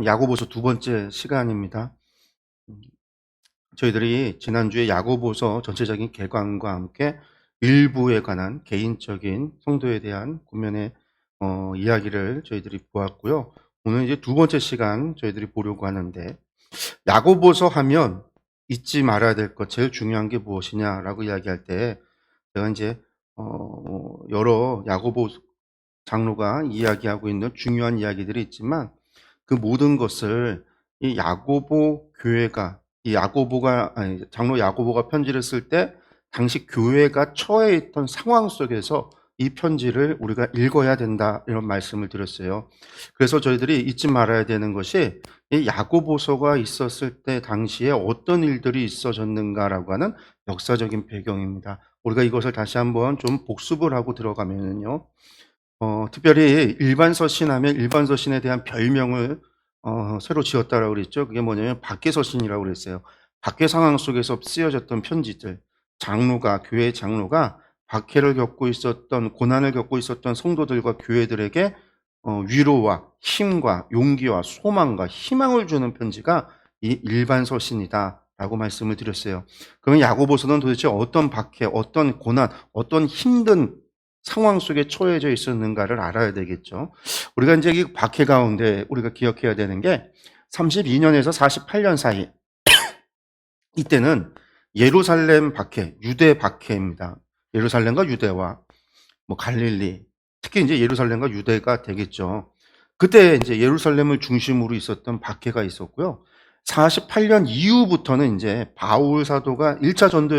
야고보서 두 번째 시간입니다. 음, 저희들이 지난주에 야고보서 전체적인 개관과 함께 일부에 관한 개인적인 성도에 대한 구면의 이야기를 저희들이 보았고요. 오늘 이제 두 번째 시간 저희들이 보려고 하는데, 야고보서 하면 잊지 말아야 될 것 제일 중요한 게 무엇이냐라고 이야기할 때, 제가 이제 여러 야고보 장로가 이야기하고 있는 중요한 이야기들이 있지만, 그 모든 것을 이 야고보 교회가, 이 야고보가, 아니, 장로 야고보가 편지를 쓸 때 당시 교회가 처해 있던 상황 속에서 이 편지를 우리가 읽어야 된다, 이런 말씀을 드렸어요. 그래서 저희들이 잊지 말아야 되는 것이 이 야고보서가 있었을 때 당시에 어떤 일들이 있어졌는가라고 하는 역사적인 배경입니다. 우리가 이것을 다시 한번 좀 복습을 하고 들어가면요, 특별히 일반 서신하면 일반 서신에 대한 별명을 새로 지었다라고 그랬죠. 그게 뭐냐면 박해 서신이라고 그랬어요. 박해 상황 속에서 쓰여졌던 편지들, 장로가, 교회 장로가 박해를 겪고 있었던, 고난을 겪고 있었던 성도들과 교회들에게 위로와 힘과 용기와 소망과 희망을 주는 편지가 이 일반 서신이다라고 말씀을 드렸어요. 그러면 야고보서는 도대체 어떤 박해, 어떤 고난, 어떤 힘든 상황 속에 처해져 있었는가를 알아야 되겠죠. 우리가 이제 이 박해 가운데 우리가 기억해야 되는 게 32년에서 48년 사이, 이때는 예루살렘 박해, 유대 박해입니다. 예루살렘과 유대와 뭐 갈릴리, 특히 이제 예루살렘과 유대가 되겠죠. 그때 이제 예루살렘을 중심으로 있었던 박해가 있었고요. 48년 이후부터는 이제 바울 사도가 1차 전도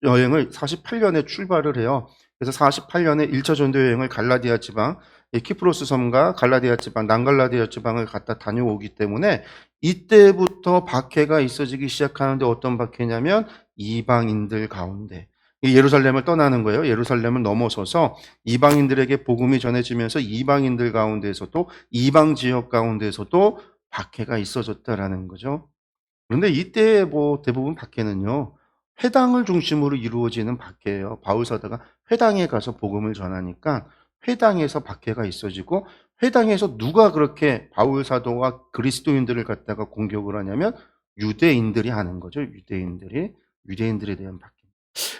여행을 48년에 출발을 해요. 그래서 48년에 1차 전도 여행을 갈라디아 지방, 키프로스 섬과 갈라디아 지방, 남갈라디아 지방을 갔다 다녀오기 때문에 이때부터 박해가 있어지기 시작하는데, 어떤 박해냐면 이방인들 가운데, 예루살렘을 떠나는 거예요. 예루살렘을 넘어서서 이방인들에게 복음이 전해지면서 이방인들 가운데서도, 이방 지역 가운데서도 박해가 있어졌다라는 거죠. 그런데 이때 뭐 대부분 박해는요, 회당을 중심으로 이루어지는 박해예요. 바울 사도가 회당에 가서 복음을 전하니까 회당에서 박해가 있어지고, 회당에서 누가 그렇게 바울 사도와 그리스도인들을 갖다가 공격을 하냐면 유대인들이 하는 거죠. 유대인들에 대한 박해.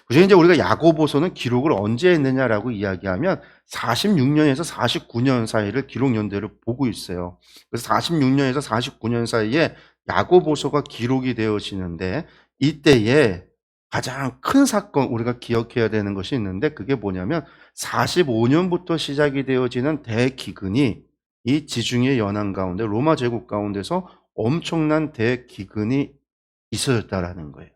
그래서 이제 우리가 야고보서는 기록을 언제 했느냐라고 이야기하면 46년에서 49년 사이를 기록 연대를 보고 있어요. 그래서 46년에서 49년 사이에 야고보서가 기록이 되어지는데, 이때에 가장 큰 사건, 우리가 기억해야 되는 것이 있는데, 그게 뭐냐면 45년부터 시작이 되어지는 대기근이, 이 지중해 연안 가운데, 로마 제국 가운데서 엄청난 대기근이 있어졌다라는 거예요.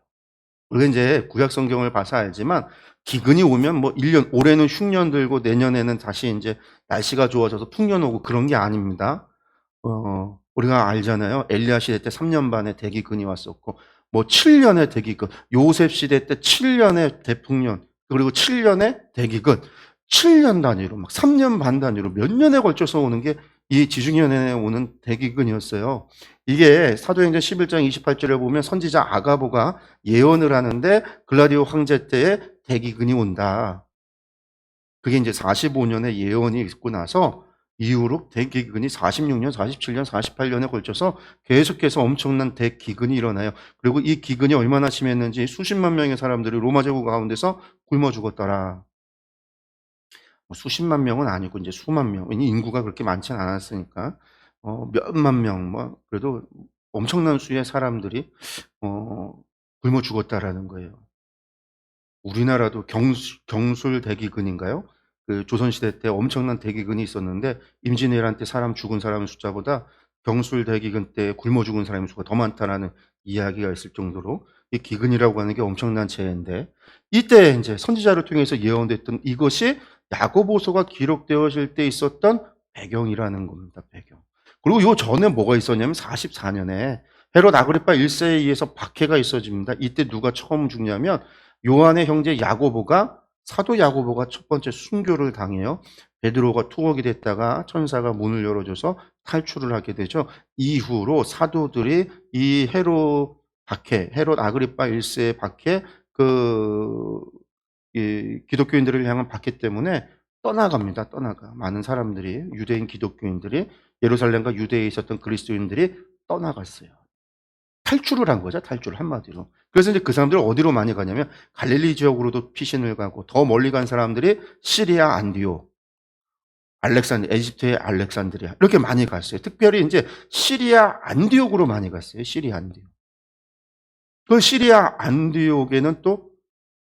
우리가 이제 구약 성경을 봐서 알지만, 기근이 오면 뭐 1년, 올해는 흉년 들고 내년에는 다시 이제 날씨가 좋아져서 풍년 오고 그런 게 아닙니다. 우리가 알잖아요. 엘리야 시대 때 3년 반의 대기근이 왔었고, 뭐 7년의 대기근, 요셉 시대 때 7년의 대풍년, 그리고 7년의 대기근, 7년 단위로, 막 3년 반 단위로 몇 년에 걸쳐서 오는 게 이 지중해에 오는 대기근이었어요. 이게 사도행전 11장 28절에 보면 선지자 아가보가 예언을 하는데, 글라디오 황제 때에 대기근이 온다. 그게 이제 45년의 예언이 있고 나서 이후로 대기근이 46년, 47년, 48년에 걸쳐서 계속해서 엄청난 대기근이 일어나요. 그리고 이 기근이 얼마나 심했는지 수십만 명의 사람들이 로마 제국 가운데서 굶어 죽었더라. 수십만 명은 아니고 이제 수만 명. 인구가 그렇게 많지는 않았으니까 몇만 명, 뭐 그래도 엄청난 수의 사람들이 굶어 죽었다라는 거예요. 우리나라도 경술 대기근인가요? 그 조선시대 때 엄청난 대기근이 있었는데, 임진왜란 때 사람 죽은 사람의 숫자보다 경술 대기근 때 굶어 죽은 사람의 수가 더 많다라는 이야기가 있을 정도로 이 기근이라고 하는 게 엄청난 재해인데, 이때 이제 선지자를 통해서 예언됐던 이것이 야고보서가 기록되어질 때 있었던 배경이라는 겁니다. 배경. 그리고 요 전에 뭐가 있었냐면 44년에 헤롯 아그리파 1세에 의해서 박해가 있어집니다. 이때 누가 처음 죽냐면 요한의 형제 야고보가, 사도 야고보가 첫 번째 순교를 당해요. 베드로가 투옥이 됐다가 천사가 문을 열어줘서 탈출을 하게 되죠. 이후로 사도들이 이 헤롯 박해, 헤롯 아그리파 1세의 박해, 이 기독교인들을 향한 박해 때문에 떠나갑니다. 떠나가. 많은 사람들이, 유대인 기독교인들이, 예루살렘과 유대에 있었던 그리스도인들이 떠나갔어요. 탈출을 한 거죠. 탈출 한마디로. 그래서 이제 그 사람들이 어디로 많이 가냐면 갈릴리 지역으로도 피신을 가고, 더 멀리 간 사람들이 시리아 안디옥, 에집트의 알렉산드리아 이렇게 많이 갔어요. 특별히 이제 시리아 안디옥으로 많이 갔어요. 시리아 안디옥. 그 시리아 안디옥에는 또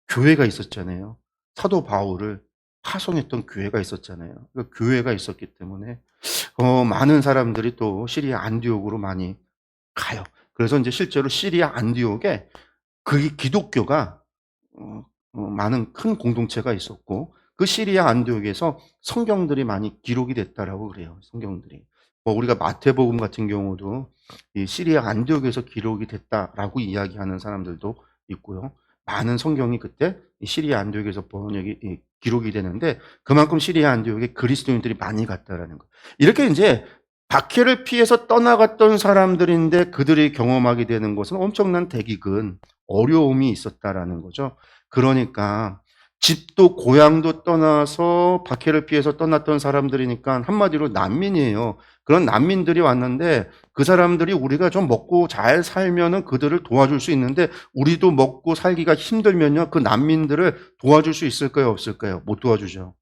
교회가 있었잖아요. 사도 바울을 파송했던 교회가 있었잖아요. 그 교회가 있었기 때문에 많은 사람들이 또 시리아 안디옥으로 많이 가요. 그래서 이제 실제로 시리아 안디옥에 그 기독교가 많은 큰 공동체가 있었고, 그 시리아 안디옥에서 성경들이 많이 기록이 됐다라고 그래요. 성경들이. 뭐 우리가 마태복음 같은 경우도 이 시리아 안디옥에서 기록이 됐다라고 이야기하는 사람들도 있고요. 많은 성경이 그때 이 시리아 안디옥에서 번역이 기록이 되는데, 그만큼 시리아 안디옥에 그리스도인들이 많이 갔다라는 거. 이렇게 이제 박해를 피해서 떠나갔던 사람들인데 그들이 경험하게 되는 것은 엄청난 대기근, 어려움이 있었다라는 거죠. 그러니까 집도 고향도 떠나서 박해를 피해서 떠났던 사람들이니까 한마디로 난민이에요. 그런 난민들이 왔는데 그 사람들이 우리가 좀 먹고 잘 살면은 그들을 도와줄 수 있는데, 우리도 먹고 살기가 힘들면요, 그 난민들을 도와줄 수 있을까요, 없을까요? 못 도와주죠.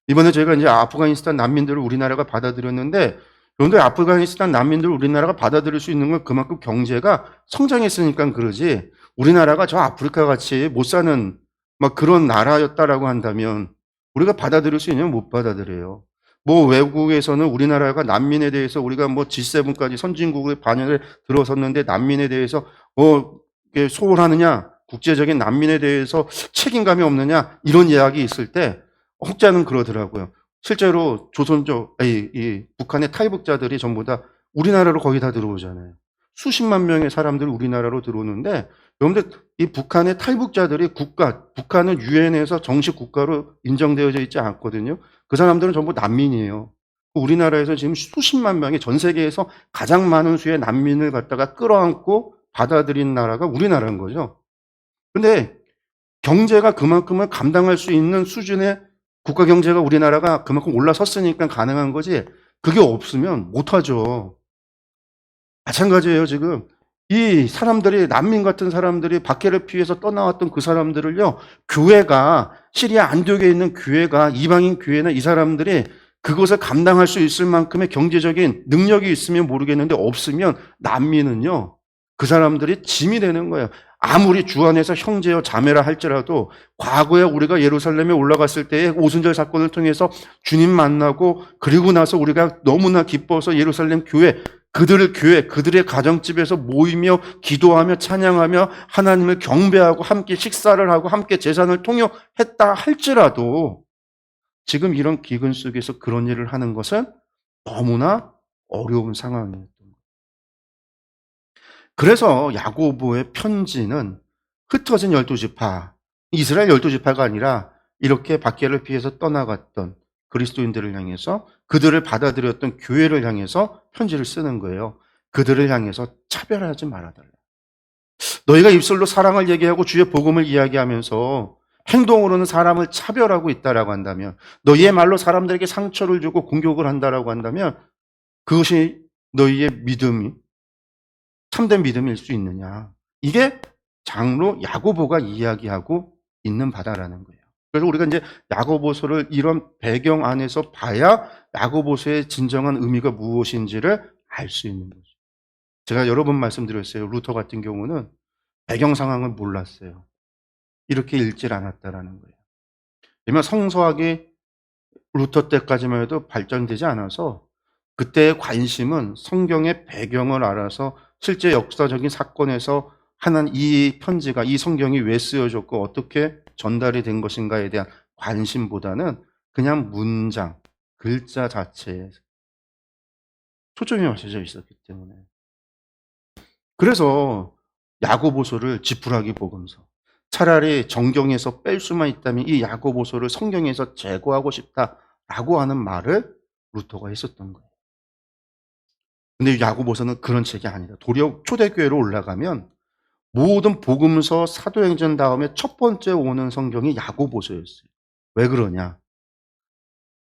이번에 저희가 이제 아프가니스탄 난민들을 우리나라가 받아들였는데, 그런데 아프가니스탄 난민들을 우리나라가 받아들일 수 있는 건 그만큼 경제가 성장했으니까 그러지, 우리나라가 저 아프리카 같이 못 사는 막 그런 나라였다라고 한다면 우리가 받아들일 수 있냐면 못 받아들여요. 뭐 외국에서는 우리나라가 난민에 대해서 우리가 뭐 G7까지 선진국의 반열에 들어섰는데 난민에 대해서 소홀하느냐, 국제적인 난민에 대해서 책임감이 없느냐, 이런 이야기 있을 때 혹자는 그러더라고요. 실제로 이 북한의 탈북자들이 전부 다 우리나라로 거의 다 들어오잖아요. 수십만 명의 사람들이 우리나라로 들어오는데, 여러분들 이 북한의 탈북자들이 북한은 유엔에서 정식 국가로 인정되어져 있지 않거든요. 그 사람들은 전부 난민이에요. 우리나라에서 지금 수십만 명의, 전 세계에서 가장 많은 수의 난민을 갖다가 끌어안고 받아들인 나라가 우리나라인 거죠. 근데 경제가 그만큼을 감당할 수 있는 수준의 국가 경제가 우리나라가 그만큼 올라섰으니까 가능한 거지, 그게 없으면 못하죠. 마찬가지예요. 지금 이 사람들이, 난민 같은 사람들이 박해를 피해서 떠나왔던 그 사람들을요, 교회가, 시리아 안디옥에 있는 교회가, 이방인 교회나 이 사람들이 그것을 감당할 수 있을 만큼의 경제적인 능력이 있으면 모르겠는데, 없으면 난민은요, 그 사람들이 짐이 되는 거예요. 아무리 주 안에서 형제여 자매라 할지라도, 과거에 우리가 예루살렘에 올라갔을 때의 오순절 사건을 통해서 주님 만나고, 그리고 나서 우리가 너무나 기뻐서 예루살렘 교회, 그들의 가정집에서 모이며 기도하며 찬양하며 하나님을 경배하고 함께 식사를 하고 함께 제산을 통용했다 할지라도, 지금 이런 기근 속에서 그런 일을 하는 것은 너무나 어려운 상황이었던 거예요. 그래서 야고보의 편지는 흩어진 12지파, 이스라엘 12지파가 아니라 이렇게 박해를 피해서 떠나갔던 그리스도인들을 향해서, 그들을 받아들였던 교회를 향해서 편지를 쓰는 거예요. 그들을 향해서 차별하지 말아달라. 너희가 입술로 사랑을 얘기하고 주의 복음을 이야기하면서 행동으로는 사람을 차별하고 있다라고 한다면, 너희의 말로 사람들에게 상처를 주고 공격을 한다라고 한다면, 그것이 너희의 믿음이 참된 믿음일 수 있느냐. 이게 장로 야고보가 이야기하고 있는 바다라는 거예요. 그래서 우리가 이제 야고보서를 이런 배경 안에서 봐야 야고보서의 진정한 의미가 무엇인지를 알 수 있는 거죠. 제가 여러 번 말씀드렸어요. 루터 같은 경우는 배경 상황을 몰랐어요. 이렇게 읽질 않았다라는 거예요. 왜냐면 성서학이 루터 때까지만 해도 발전되지 않아서, 그때의 관심은 성경의 배경을 알아서 실제 역사적인 사건에서 하는 이 편지가, 이 성경이 왜 쓰여졌고 어떻게 전달이 된 것인가에 대한 관심보다는 그냥 문장, 글자 자체에 초점이 맞춰져 있었기 때문에. 그래서 야고보서를 지푸라기 복음서, 차라리 정경에서 뺄 수만 있다면 이 야고보서를 성경에서 제거하고 싶다라고 하는 말을 루터가 했었던 거예요. 근데 야고보서는 그런 책이 아니다. 도리어 초대교회로 올라가면 모든 복음서, 사도행전 다음에 첫 번째 오는 성경이 야고보서였어요. 왜 그러냐?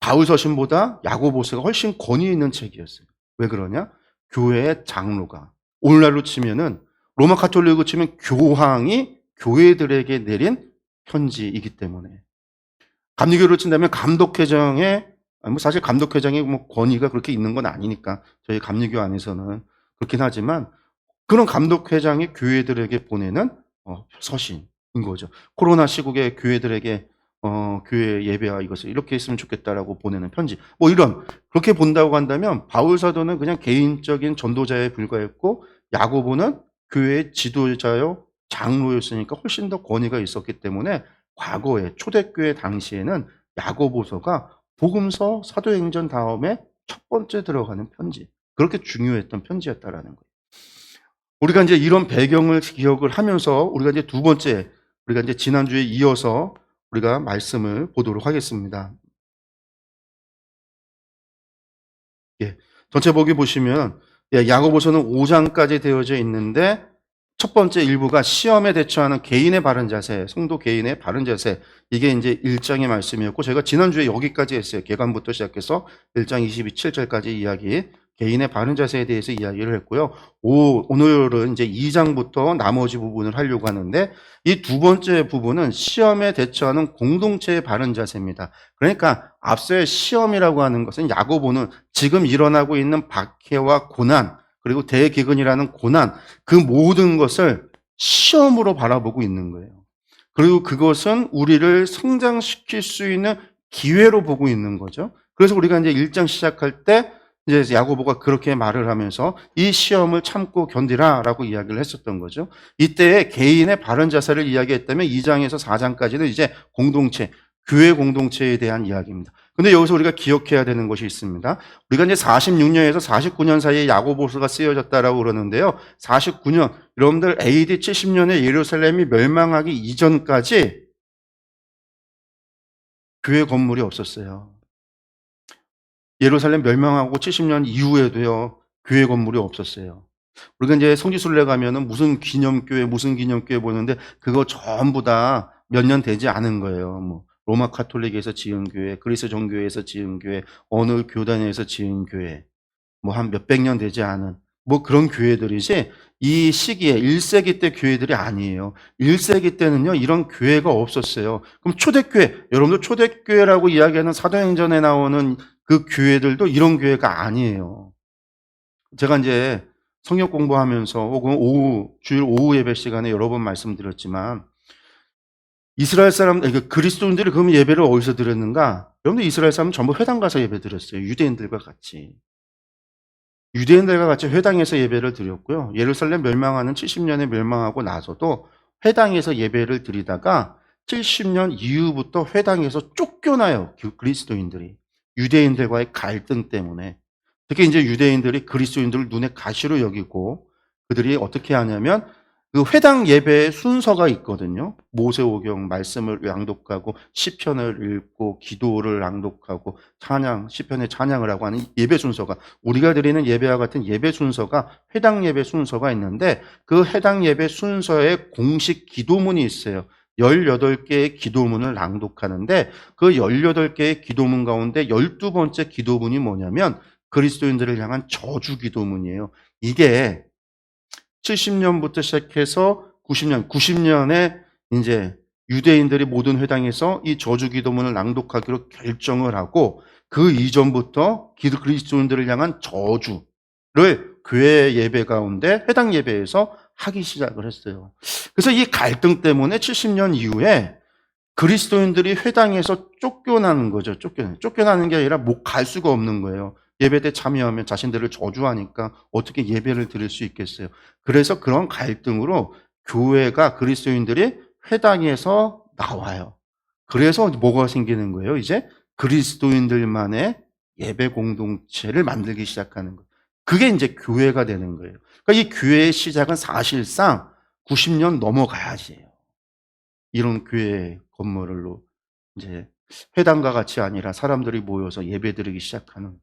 바울 서신보다 야고보서가 훨씬 권위 있는 책이었어요. 왜 그러냐? 교회의 장로가, 오늘날로 치면은 로마 가톨릭으로 치면 교황이 교회들에게 내린 편지이기 때문에, 감리교로 친다면 감독회장의, 뭐 사실 감독회장의 뭐 권위가 그렇게 있는 건 아니니까 저희 감리교 안에서는 그렇긴 하지만, 그런 감독회장이 교회들에게 보내는 서신인 거죠. 코로나 시국에 교회들에게 교회 예배와 이것을 이렇게 했으면 좋겠다라고 보내는 편지, 뭐 이런, 그렇게 본다고 한다면 바울 사도는 그냥 개인적인 전도자에 불과했고, 야고보는 교회의 지도자요 장로였으니까 훨씬 더 권위가 있었기 때문에, 과거에 초대교회 당시에는 야고보서가 복음서 사도행전 다음에 첫 번째 들어가는 편지, 그렇게 중요했던 편지였다라는 거예요. 우리가 이제 이런 배경을 기억을 하면서 우리가 이제 두 번째, 우리가 이제 지난주에 이어서 우리가 말씀을 보도록 하겠습니다. 예. 전체 보기 보시면, 예, 야고보서는 5장까지 되어져 있는데, 첫 번째 일부가 시험에 대처하는 개인의 바른 자세, 성도 개인의 바른 자세, 이게 이제 1장의 말씀이었고, 제가 지난주에 여기까지 했어요. 개관부터 시작해서 1장 27절까지 이야기, 개인의 바른 자세에 대해서 이야기를 했고요. 오늘은 이제 2장부터 나머지 부분을 하려고 하는데, 이 두 번째 부분은 시험에 대처하는 공동체의 바른 자세입니다. 그러니까 앞서의 시험이라고 하는 것은, 야고보는 지금 일어나고 있는 박해와 고난, 그리고 대기근이라는 고난, 그 모든 것을 시험으로 바라보고 있는 거예요. 그리고 그것은 우리를 성장시킬 수 있는 기회로 보고 있는 거죠. 그래서 우리가 이제 1장 시작할 때 이제 야고보가 그렇게 말을 하면서 이 시험을 참고 견디라라고 이야기를 했었던 거죠. 이때 개인의 바른 자세를 이야기했다면 2장에서 4장까지는 이제 공동체, 교회 공동체에 대한 이야기입니다. 근데 여기서 우리가 기억해야 되는 것이 있습니다. 우리가 이제 46년에서 49년 사이에 야고보서가 쓰여졌다라고 그러는데요. 49년, 여러분들 AD 70년에 예루살렘이 멸망하기 이전까지 교회 건물이 없었어요. 예루살렘 멸망하고 70년 이후에도요, 교회 건물이 없었어요. 우리가 이제 성지순례 가면은 무슨 기념교회 보는데, 그거 전부 다 몇 년 되지 않은 거예요. 뭐 로마 가톨릭에서 지은 교회, 그리스 정교회에서 지은 교회, 어느 교단에서 지은 교회, 뭐 한 몇백 년 되지 않은 뭐 그런 교회들이지, 이 시기에 1세기 때 교회들이 아니에요. 1세기 때는요, 이런 교회가 없었어요. 그럼 초대교회, 여러분들 초대교회라고 이야기하는 사도행전에 나오는 그 교회들도 이런 교회가 아니에요. 제가 이제 성역 공부하면서 혹은 주일 오후 예배 시간에 여러 번 말씀드렸지만, 이스라엘 사람, 그리스도인들이 그러면 예배를 어디서 드렸는가? 여러분들 이스라엘 사람은 전부 회당 가서 예배 드렸어요. 유대인들과 같이. 유대인들과 같이 회당에서 예배를 드렸고요. 예루살렘 멸망하는 70년에 멸망하고 나서도 회당에서 예배를 드리다가 70년 이후부터 회당에서 쫓겨나요. 그리스도인들이. 유대인들과의 갈등 때문에. 특히 이제 유대인들이 그리스도인들을 눈에 가시로 여기고, 그들이 어떻게 하냐면 그 회당 예배의 순서가 있거든요. 모세오경 말씀을 낭독하고 시편을 읽고 기도를 낭독하고 찬양, 시편의 찬양을 하고 하는 예배 순서가, 우리가 드리는 예배와 같은 예배 순서가 회당 예배 순서가 있는데, 그 회당 예배 순서에 공식 기도문이 있어요. 18개의 기도문을 낭독하는데, 그 18개의 기도문 가운데 12번째 기도문이 뭐냐면 그리스도인들을 향한 저주 기도문이에요. 이게 70년부터 시작해서 90년에 이제 유대인들이 모든 회당에서 이 저주 기도문을 낭독하기로 결정을 하고, 그 이전부터 그리스도인들을 향한 저주를 교회 예배 가운데 회당 예배에서 하기 시작을 했어요. 그래서 이 갈등 때문에 70년 이후에 그리스도인들이 회당에서 쫓겨나는 거죠. 쫓겨나는 게 아니라 못 갈 수가 없는 거예요. 예배 때 참여하면 자신들을 저주하니까 어떻게 예배를 드릴 수 있겠어요. 그래서 그런 갈등으로 교회가, 그리스도인들이 회당에서 나와요. 그래서 뭐가 생기는 거예요? 이제 그리스도인들만의 예배 공동체를 만들기 시작하는 거예요. 그게 이제 교회가 되는 거예요. 그러니까 이 교회의 시작은 사실상 90년 넘어가야지예요. 이런 교회 건물로 이제 회당과 같이 아니라 사람들이 모여서 예배드리기 시작하는.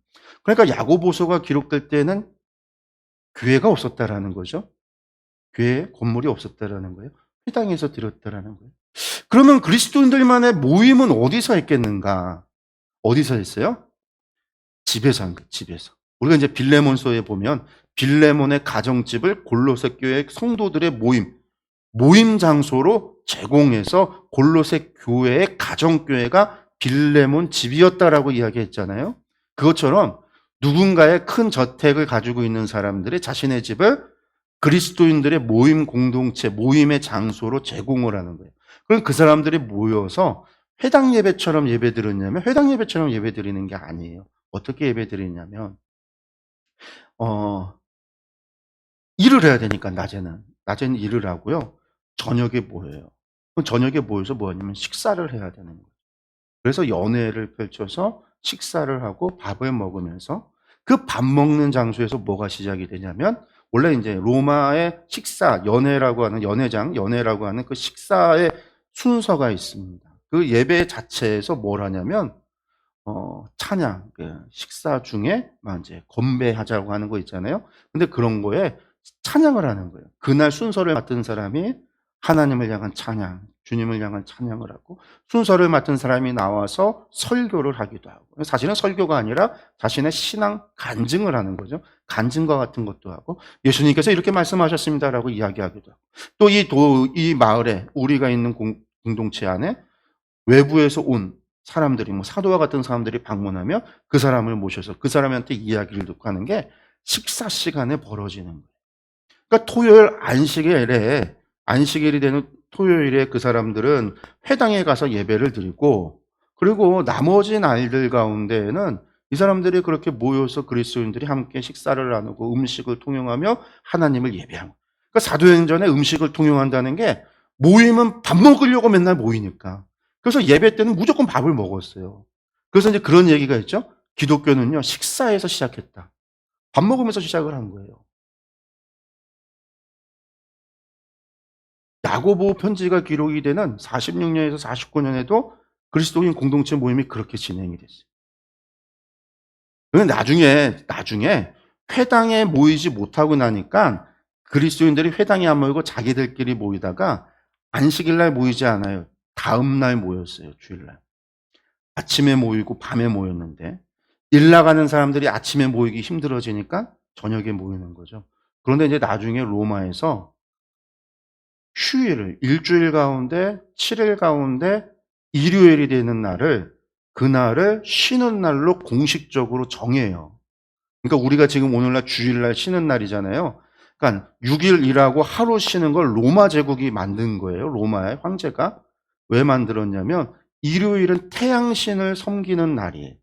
그러니까 야고보서가 기록될 때는 교회가 없었다라는 거죠. 교회 건물이 없었다라는 거예요. 회당에서 드렸다라는 거예요. 그러면 그리스도인들만의 모임은 어디서 했겠는가? 어디서 했어요? 집에서 한 거예요. 집에서. 우리가 이제 빌레몬서에 보면 빌레몬의 가정집을 골로새 교회 성도들의 모임 장소로 제공해서 골로새 교회의 가정교회가 빌레몬 집이었다라고 이야기했잖아요. 그것처럼 누군가의 큰 저택을 가지고 있는 사람들이 자신의 집을 그리스도인들의 모임 공동체, 모임의 장소로 제공을 하는 거예요. 그럼 그 사람들이 모여서 회당 예배처럼 예배 드렸냐면 회당 예배처럼 예배 드리는 게 아니에요. 어떻게 예배 드리냐면 일을 해야 되니까 낮에는 일을 하고요. 저녁에 모여요. 그럼 저녁에 모여서 뭐 하냐면 식사를 해야 되는 거예요. 그래서 연회를 펼쳐서 식사를 하고 밥을 먹으면서 그 밥 먹는 장소에서 뭐가 시작이 되냐면 원래 이제 로마의 식사, 연회라고 하는 그 식사의 순서가 있습니다. 그 예배 자체에서 뭘 하냐면 찬양, 식사 중에 막 이제 건배하자고 하는 거 있잖아요. 근데 그런 거에 찬양을 하는 거예요. 그날 순서를 맡은 사람이 하나님을 향한 찬양, 주님을 향한 찬양을 하고 순서를 맡은 사람이 나와서 설교를 하기도 하고 사실은 설교가 아니라 자신의 신앙 간증을 하는 거죠. 간증과 같은 것도 하고 예수님께서 이렇게 말씀하셨습니다라고 이야기하기도 하고 또 이 마을에 우리가 있는 공동체 안에 외부에서 온 사람들이 사도와 같은 사람들이 방문하며 그 사람을 모셔서 그 사람한테 이야기를 듣고 하는 게 식사 시간에 벌어지는 거예요. 그러니까 토요일 안식일이 되는 토요일에 그 사람들은 회당에 가서 예배를 드리고 그리고 나머지 날들 가운데에는 이 사람들이 그렇게 모여서 그리스도인들이 함께 식사를 나누고 음식을 통용하며 하나님을 예배하는 거예요. 그러니까 사도행전에 음식을 통용한다는 게 모임은 밥 먹으려고 맨날 모이니까. 그래서 예배 때는 무조건 밥을 먹었어요. 그래서 이제 그런 얘기가 있죠. 기독교는요, 식사에서 시작했다. 밥 먹으면서 시작을 한 거예요. 야고보 편지가 기록이 되는 46년에서 49년에도 그리스도인 공동체 모임이 그렇게 진행이 됐어요. 그런데 나중에 회당에 모이지 못하고 나니까 그리스도인들이 회당에 안 모이고 자기들끼리 모이다가 안식일 날 모이지 않아요. 다음 날 모였어요. 주일날. 아침에 모이고 밤에 모였는데 일 나가는 사람들이 아침에 모이기 힘들어지니까 저녁에 모이는 거죠. 그런데 이제 나중에 로마에서 휴일을 일주일 가운데 7일 가운데 일요일이 되는 그날을 쉬는 날로 공식적으로 정해요. 그러니까 우리가 지금 오늘날 주일날 쉬는 날이잖아요. 그러니까 6일 일하고 하루 쉬는 걸 로마 제국이 만든 거예요. 로마의 황제가. 왜 만들었냐면 일요일은 태양신을 섬기는 날이에요.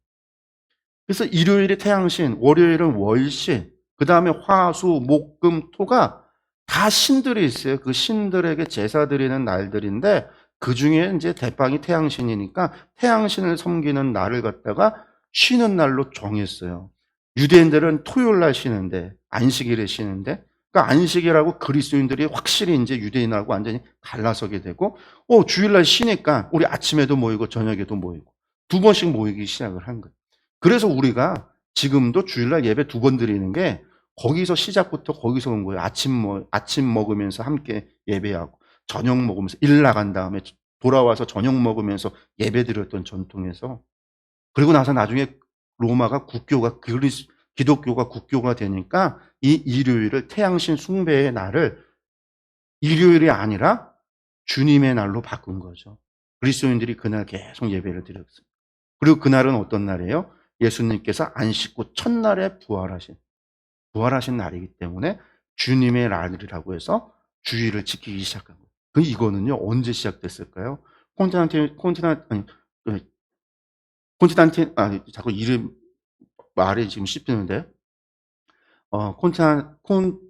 그래서 일요일이 태양신, 월요일은 월신, 그 다음에 화, 수, 목, 금, 토가 다 신들이 있어요. 그 신들에게 제사 드리는 날들인데 그 중에 이제 대빵이 태양신이니까 태양신을 섬기는 날을 갖다가 쉬는 날로 정했어요. 유대인들은 토요일 날 쉬는데 안식일에 쉬는데 그러니까 안식일하고 그리스도인들이 확실히 이제 유대인하고 완전히 갈라서게 되고 주일날 쉬니까 우리 아침에도 모이고 저녁에도 모이고 두 번씩 모이기 시작을 한 거예요. 그래서 우리가 지금도 주일날 예배 2번 드리는 게 거기서 시작부터 거기서 온 거예요. 아침 먹으면서 함께 예배하고 저녁 먹으면서 일 나간 다음에 돌아와서 저녁 먹으면서 예배 드렸던 전통에서 그리고 나서 나중에 로마가 기독교가 국교가 되니까 이 일요일을 태양신 숭배의 날을 일요일이 아니라 주님의 날로 바꾼 거죠. 그리스도인들이 그날 계속 예배를 드렸어요. 그리고 그날은 어떤 날이에요? 예수님께서 안식 후 첫날에 부활하신 날이기 때문에 주님의 날이라고 해서 주일을 지키기 시작한 거예요. 이거는요, 언제 시작됐을까요? 자꾸 이름 말이 지금 씹히는데, 어, 콘타, 콘,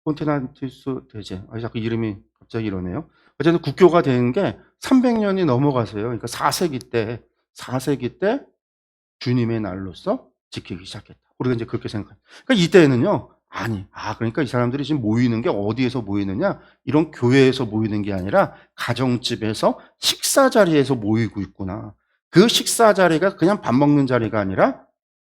콘티난티스 대제. 자꾸 이름이 갑자기 이러네요. 어쨌든 국교가 된 게 300년이 넘어가서요. 그러니까 4세기 때 주님의 날로서 지키기 시작했다. 우리가 이제 그렇게 생각합니다. 그러니까 이때는요, 그러니까 이 사람들이 지금 모이는 게 어디에서 모이느냐? 이런 교회에서 모이는 게 아니라 가정집에서 식사 자리에서 모이고 있구나. 그 식사 자리가 그냥 밥 먹는 자리가 아니라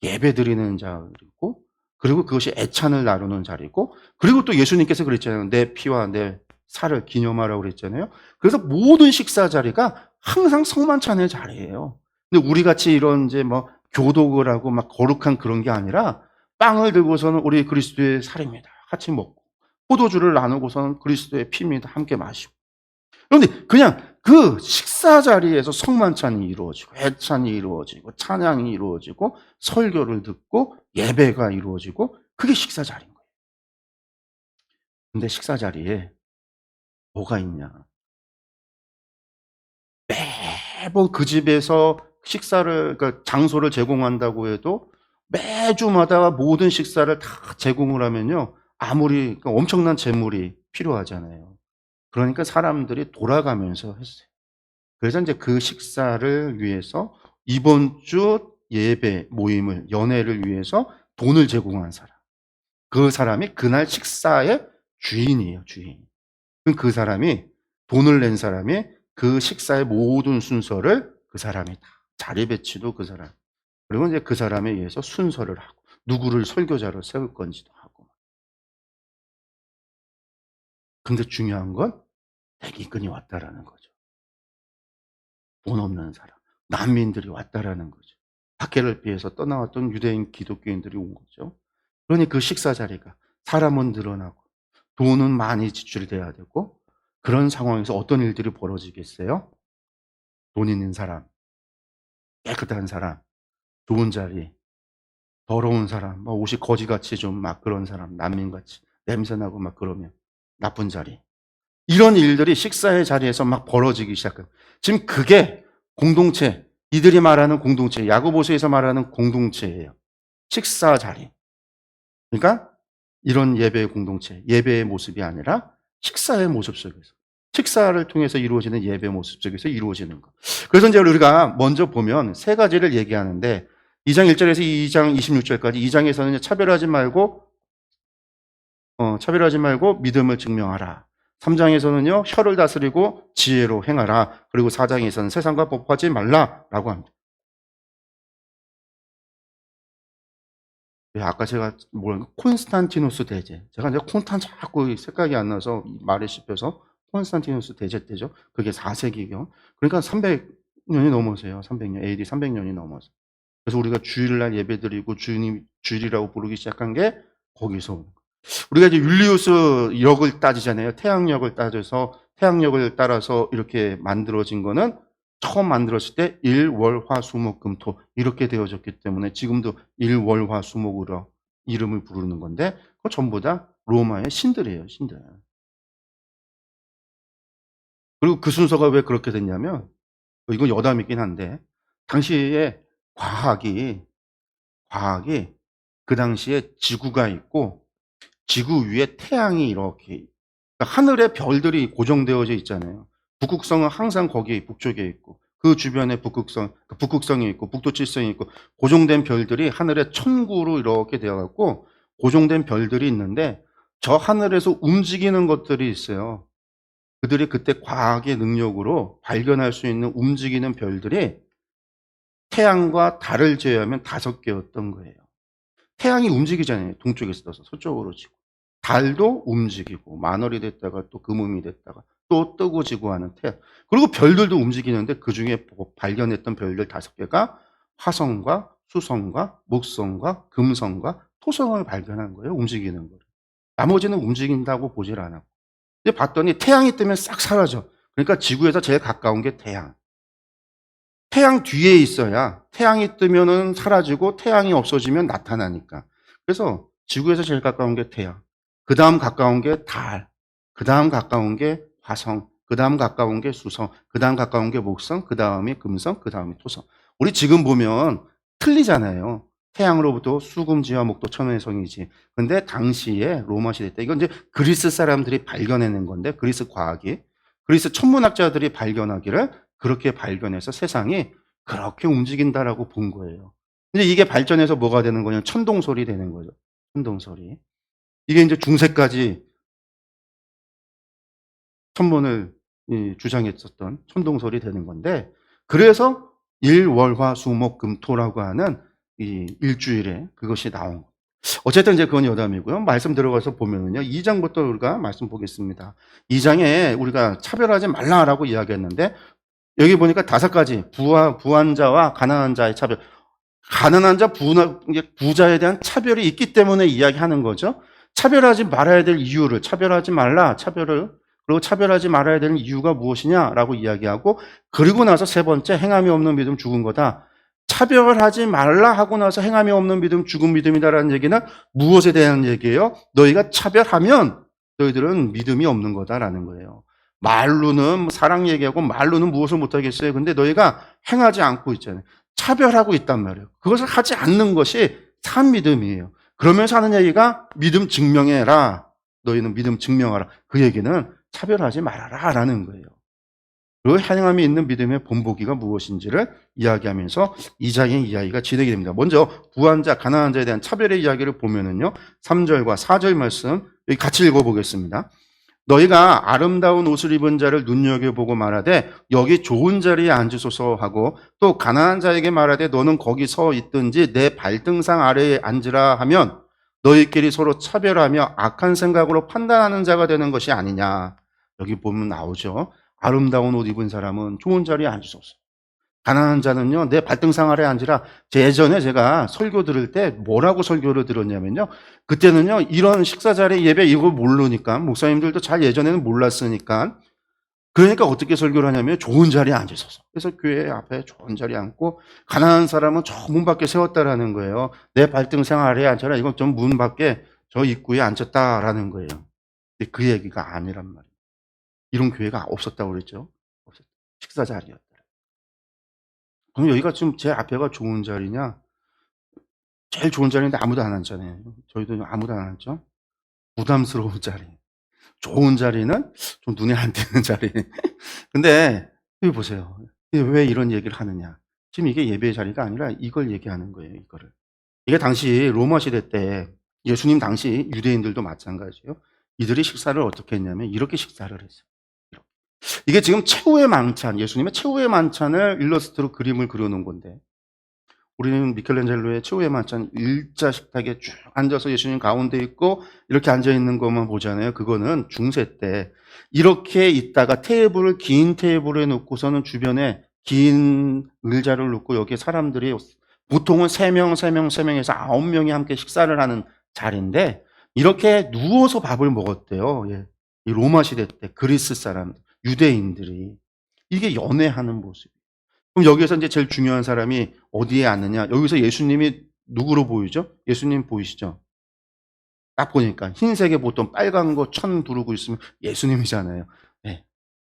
예배 드리는 자리고, 그리고 그것이 애찬을 나누는 자리고, 그리고 또 예수님께서 그랬잖아요. 내 피와 내 살을 기념하라고 그랬잖아요. 그래서 모든 식사 자리가 항상 성만찬의 자리예요. 근데 우리 같이 이런 이제 뭐 교독을 하고 막 거룩한 그런 게 아니라 빵을 들고서는 우리 그리스도의 살입니다. 같이 먹고 포도주를 나누고서는 그리스도의 피입니다. 함께 마시고. 그런데 그냥 그 식사 자리에서 성만찬이 이루어지고 애찬이 이루어지고 찬양이 이루어지고 설교를 듣고 예배가 이루어지고 그게 식사 자리인 거예요. 근데 식사 자리에 뭐가 있냐? 매번 그 집에서 식사를 그러니까 장소를 제공한다고 해도 매주마다 모든 식사를 다 제공을 하면요. 아무리 그러니까 엄청난 재물이 필요하잖아요. 그러니까 사람들이 돌아가면서 했어요. 그래서 이제 그 식사를 위해서 이번 주 예배 모임을 연회를 위해서 돈을 제공한 사람. 그 사람이 그날 식사의 주인이에요, 주인. 그럼 그 사람이 돈을 낸 사람이 그 식사의 모든 순서를 그 사람이 다 자리 배치도 그 사람. 그리고 이제 그 사람에 의해서 순서를 하고 누구를 설교자로 세울 건지도 하고. 근데 중요한 건 대기근이 왔다라는 거죠. 돈 없는 사람, 난민들이 왔다라는 거죠. 박해를 피해서 떠나왔던 유대인 기독교인들이 온 거죠. 그러니 그 식사 자리가 사람은 늘어나고 돈은 많이 지출돼야 되고 그런 상황에서 어떤 일들이 벌어지겠어요? 돈 있는 사람, 깨끗한 사람, 좋은 자리, 더러운 사람, 뭐 옷이 거지같이 좀 막 그런 사람, 난민같이 냄새나고 막 그러면 나쁜 자리. 이런 일들이 식사의 자리에서 막 벌어지기 시작해요. 지금 그게 공동체, 이들이 말하는 공동체, 야고보서에서 말하는 공동체예요. 식사 자리. 그러니까 이런 예배의 공동체, 예배의 모습이 아니라 식사의 모습 속에서, 식사를 통해서 이루어지는 예배 모습 속에서 이루어지는 것. 그래서 이제 우리가 먼저 보면 세 가지를 얘기하는데 2장 1절에서 2장 26절까지 2장에서는 차별하지 말고 믿음을 증명하라. 3장에서는요, 혀를 다스리고 지혜로 행하라. 그리고 4장에서는 세상과 법하지 말라라고 합니다. 아까 제가 콘스탄티누스 대제. 제가 이제 콘탄 자꾸 색깔이 안 나서 말에 씹혀서 콘스탄티누스 대제 때죠. 그게 4세기경. 그러니까 300년이 넘어서요. 300년. AD 300년이 넘어서. 그래서 우리가 주일날 예배드리고 주님 주일이라고 부르기 시작한 게 거기서 오는 거예요. 우리가 이제 율리우스 역을 따지잖아요. 태양력을 따져서 태양력을 따라서 이렇게 만들어진 거는 처음 만들었을 때 일, 월, 화, 수, 목, 금, 토 이렇게 되어졌기 때문에 지금도 일, 월, 화, 수, 목으로 이름을 부르는 건데 그거 전부 다 로마의 신들이에요. 신들. 그리고 그 순서가 왜 그렇게 됐냐면 이건 여담이긴 한데 당시에 과학이 그 당시에 지구가 있고 지구 위에 태양이 이렇게 그러니까 하늘에 별들이 고정되어져 있잖아요. 북극성은 항상 거기 북쪽에 있고 그 주변에 북극성이 있고 북두칠성이 있고 고정된 별들이 하늘에 천구로 이렇게 되어 갖고 고정된 별들이 있는데 저 하늘에서 움직이는 것들이 있어요. 그들이 그때 과학의 능력으로 발견할 수 있는 움직이는 별들이 태양과 달을 제외하면 5개였던 거예요. 태양이 움직이잖아요. 동쪽에서 떠서 서쪽으로 지고. 달도 움직이고 만월이 됐다가 또 금음이 됐다가 또 뜨고 지고 하는 태양. 그리고 별들도 움직이는데 그중에 발견했던 별들 5개가 화성과 수성과 목성과 금성과 토성을 발견한 거예요. 움직이는 거를. 나머지는 움직인다고 보질 않았고. 근데 봤더니 태양이 뜨면 싹 사라져. 그러니까 지구에서 제일 가까운 게 태양. 태양 뒤에 있어야 태양이 뜨면은 사라지고 태양이 없어지면 나타나니까. 그래서 지구에서 제일 가까운 게 태양. 그 다음 가까운 게 달. 그 다음 가까운 게 화성. 그 다음 가까운 게 수성. 그 다음 가까운 게 목성. 그 다음이 금성. 그 다음이 토성. 우리 지금 보면 틀리잖아요. 태양으로부터 수금지와 목도 천왕성이지. 근데 당시에 로마 시대 때 이건 이제 그리스 사람들이 발견해낸 건데 그리스 과학이 그리스 천문학자들이 발견하기를 그렇게 발견해서 세상이 그렇게 움직인다라고 본 거예요. 근데 이게 발전해서 뭐가 되는 거냐면 천동설이 되는 거죠. 천동설이. 이게 이제 중세까지 천문을 주장했었던 천동설이 되는 건데 그래서 일, 월, 화, 수, 목, 금, 토라고 하는 이 일주일에 그것이 나온 거예요. 어쨌든 이제 그건 여담이고요. 말씀 들어가서 보면은요. 2장부터 우리가 말씀 보겠습니다. 2장에 우리가 차별하지 말라라고 이야기했는데 여기 보니까 5가지 부한 자와 가난한 자의 차별. 가난한 자, 부자에 대한 차별이 있기 때문에 이야기하는 거죠. 차별하지 말아야 될 이유를, 차별하지 말라, 그리고 차별하지 말아야 되는 이유가 무엇이냐라고 이야기하고, 그리고 나서 세 번째, 행함이 없는 믿음 죽은 거다. 차별하지 말라 하고 나서 행함이 없는 믿음 죽은 믿음이다라는 얘기는 무엇에 대한 얘기예요? 너희가 차별하면 너희들은 믿음이 없는 거다라는 거예요. 말로는 사랑 얘기하고 말로는 무엇을 못하겠어요. 근데 너희가 행하지 않고 있잖아요. 차별하고 있단 말이에요. 그것을 하지 않는 것이 산 믿음이에요. 그러면서 하는 얘기가 믿음 증명해라. 너희는 믿음 증명하라. 그 얘기는 차별하지 말아라 라는 거예요. 그 행함이 있는 믿음의 본보기가 무엇인지를 이야기하면서 2장의 이야기가 진행이 됩니다. 먼저 부한 자, 가난한 자에 대한 차별의 이야기를 보면은요. 3절과 4절 말씀 여기 같이 읽어보겠습니다. 너희가 아름다운 옷을 입은 자를 눈여겨보고 말하되 여기 좋은 자리에 앉으소서 하고 또 가난한 자에게 말하되 너는 거기 서 있든지 내 발등상 아래에 앉으라 하면 너희끼리 서로 차별하며 악한 생각으로 판단하는 자가 되는 것이 아니냐. 여기 보면 나오죠. 아름다운 옷 입은 사람은 좋은 자리에 앉으소서. 가난한 자는요, 내 발등상 아래 앉으라. 예전에 제가 설교 들을 때 뭐라고 설교를 들었냐면요. 그때는요, 이런 식사 자리 예배 이걸 모르니까, 목사님들도 잘 예전에는 몰랐으니까, 그러니까 어떻게 설교를 하냐면 좋은 자리에 앉으소서. 그래서 교회 앞에 좋은 자리에 앉고, 가난한 사람은 저 문 밖에 세웠다라는 거예요. 내 발등상 아래에 앉아라. 이건 좀 문 밖에 저 입구에 앉혔다라는 거예요. 근데 그 얘기가 아니란 말이에요. 이런 교회가 없었다고 그랬죠. 없었다. 식사 자리였다. 그럼 여기가 지금 제 앞에가 좋은 자리냐? 제일 좋은 자리인데 아무도 안 앉잖아요. 저희도 아무도 안 앉죠? 부담스러운 자리. 좋은 자리는 좀 눈에 안 띄는 자리. 근데 여기 보세요. 왜 이런 얘기를 하느냐? 지금 이게 예배의 자리가 아니라 이걸 얘기하는 거예요, 이거를. 이게 당시 로마 시대 때 예수님 당시 유대인들도 마찬가지예요. 이들이 식사를 어떻게 했냐면 이렇게 식사를 했어요. 이렇게. 이게 지금 최후의 만찬, 예수님의 최후의 만찬을 일러스트로 그림을 그려놓은 건데 우리는 미켈란젤로의 최후의 만찬 일자 식탁에 쭉 앉아서 예수님 가운데 있고 이렇게 앉아 있는 것만 보잖아요. 그거는 중세 때 이렇게 있다가 긴 테이블에 놓고서는 주변에 긴 의자를 놓고 여기에 사람들이 보통은 3명, 3명, 3명에서 9명이 함께 식사를 하는 자리인데 이렇게 누워서 밥을 먹었대요. 예. 이 로마 시대 때 그리스 사람, 유대인들이 이게 연애하는 모습. 그럼 여기에서 이제 제일 중요한 사람이 어디에 앉느냐? 여기서 예수님이 누구로 보이죠? 예수님 보이시죠? 딱 보니까 흰색에 보통 빨간 거 천 두르고 있으면 예수님이잖아요. 네.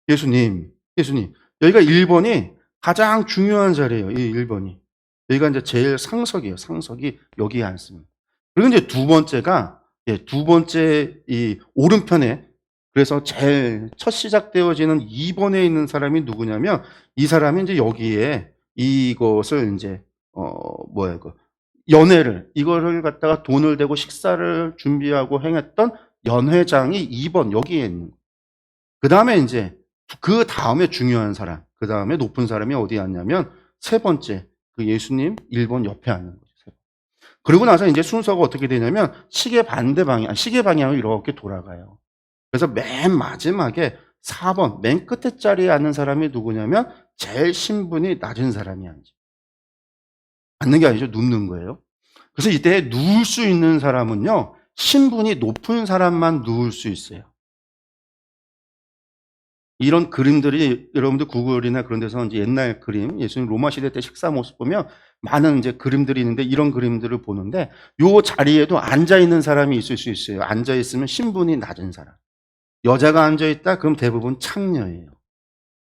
예수님. 여기가 1번이 가장 중요한 자리예요. 이 1번이. 여기가 이제 제일 상석이에요. 상석이 여기에 앉습니다. 그리고 이제 두 번째가 두 번째 이 오른편에 그래서 제일 첫 시작되어지는 2번에 있는 사람이 누구냐면 이 사람이 이제 여기에 이것을 이제 연회를 이거를 갖다가 돈을 대고 식사를 준비하고 행했던 연회장이 2번 여기에 있는 거예요. 그다음에 이제 그 다음에 중요한 사람, 그 다음에 높은 사람이 어디에 앉냐면 세 번째 그 예수님 1번 옆에 앉는 거죠. 그리고 나서 이제 순서가 어떻게 되냐면 시계 방향으로 이렇게 돌아가요. 그래서 맨 마지막에 4번 맨 끝에 자리에 앉는 사람이 누구냐면 제일 신분이 낮은 사람이 앉는 게 아니죠. 눕는 거예요. 그래서 이때 누울 수 있는 사람은요. 신분이 높은 사람만 누울 수 있어요. 이런 그림들이 여러분들 구글이나 그런 데서 이제 옛날 그림, 예수님 로마 시대 때 식사 모습 보면 많은 이제 그림들이 있는데 이런 그림들을 보는데 요 자리에도 앉아 있는 사람이 있을 수 있어요. 앉아 있으면 신분이 낮은 사람. 여자가 앉아 있다 그럼 대부분 창녀예요.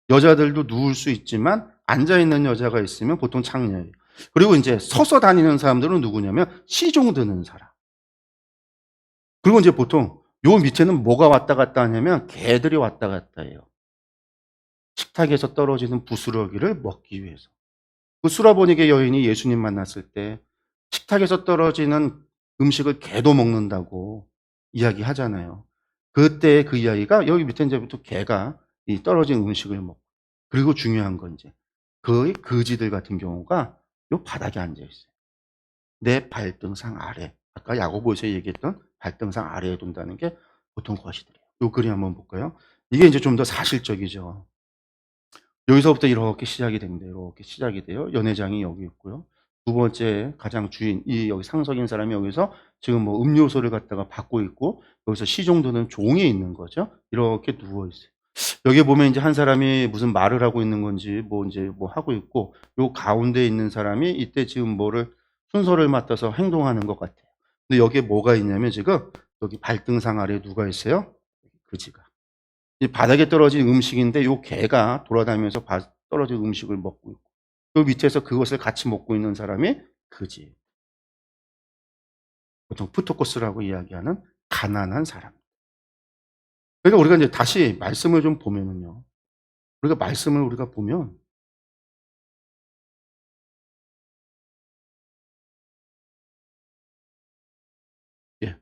여자들도 누울 수 있지만 앉아 있는 여자가 있으면 보통 창녀예요. 그리고 이제 서서 다니는 사람들은 누구냐면 시종 드는 사람. 그리고 이제 보통 요 밑에는 뭐가 왔다 갔다 하냐면 개들이 왔다 갔다 해요. 식탁에서 떨어지는 부스러기를 먹기 위해서. 그 수라보니게 여인이 예수님 만났을 때 식탁에서 떨어지는 음식을 개도 먹는다고 이야기하잖아요. 그때 그 이야기가 여기 밑에 이제부터 개가 이 떨어진 음식을 먹고 그리고 중요한 건 이제 그 거지들 같은 경우가 요 바닥에 앉아 있어요. 내 발등상 아래. 아까 야고보에서 얘기했던 발등상 아래에 둔다는 게 보통 거지들이에요. 요 그림 한번 볼까요? 이게 이제 좀 더 사실적이죠. 여기서부터 이렇게 시작이 됩니다. 이렇게 시작이 돼요. 연회장이 여기 있고요. 두 번째 가장 주인, 이 여기 상석인 사람이 여기서 지금 뭐 음료수를 갖다가 받고 있고, 여기서 시종도는 종이 있는 거죠. 이렇게 누워 있어요. 여기 보면 이제 한 사람이 무슨 말을 하고 있는 건지 뭐 이제 뭐 하고 있고, 요 가운데 있는 사람이 이때 지금 뭐를 순서를 맡아서 행동하는 것 같아요. 근데 여기에 뭐가 있냐면 지금 여기 발등상 아래에 누가 있어요? 그지가. 이 바닥에 떨어진 음식인데 요 개가 돌아다니면서 떨어진 음식을 먹고 있고, 요 밑에서 그것을 같이 먹고 있는 사람이 그지. 보통 푸토코스라고 이야기하는 가난한 사람. 그러니까 우리가 이제 다시 말씀을 좀 보면은요. 우리가 말씀을 우리가 보면, 예.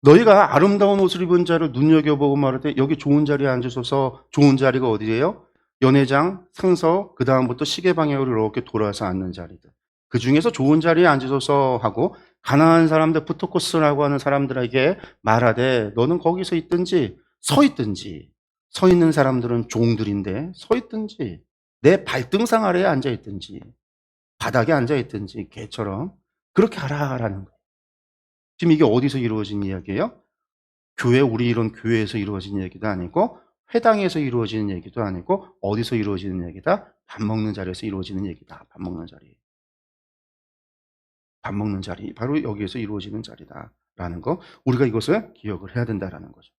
너희가 아름다운 옷을 입은 자를 눈여겨보고 말할 때 여기 좋은 자리에 앉으소서. 좋은 자리가 어디예요? 연회장, 상석, 그 다음부터 시계 방향으로 이렇게 돌아서 앉는 자리들. 그 중에서 좋은 자리에 앉으소서 하고, 가난한 사람들, 푸토코스라고 하는 사람들에게 말하되 너는 거기서 있든지 서 있든지, 서 있는 사람들은 종들인데 서 있든지 내 발등상 아래에 앉아 있든지 바닥에 앉아 있든지 개처럼 그렇게 하라라는 거예요. 지금 이게 어디서 이루어진 이야기예요? 교회, 우리 이런 교회에서 이루어진 얘기도 아니고, 회당에서 이루어지는 얘기도 아니고, 어디서 이루어지는 얘기다? 밥 먹는 자리에서 이루어지는 얘기다. 밥 먹는 자리. 밥 먹는 자리. 바로 여기에서 이루어지는 자리다라는 거. 우리가 이것을 기억을 해야 된다라는 거죠.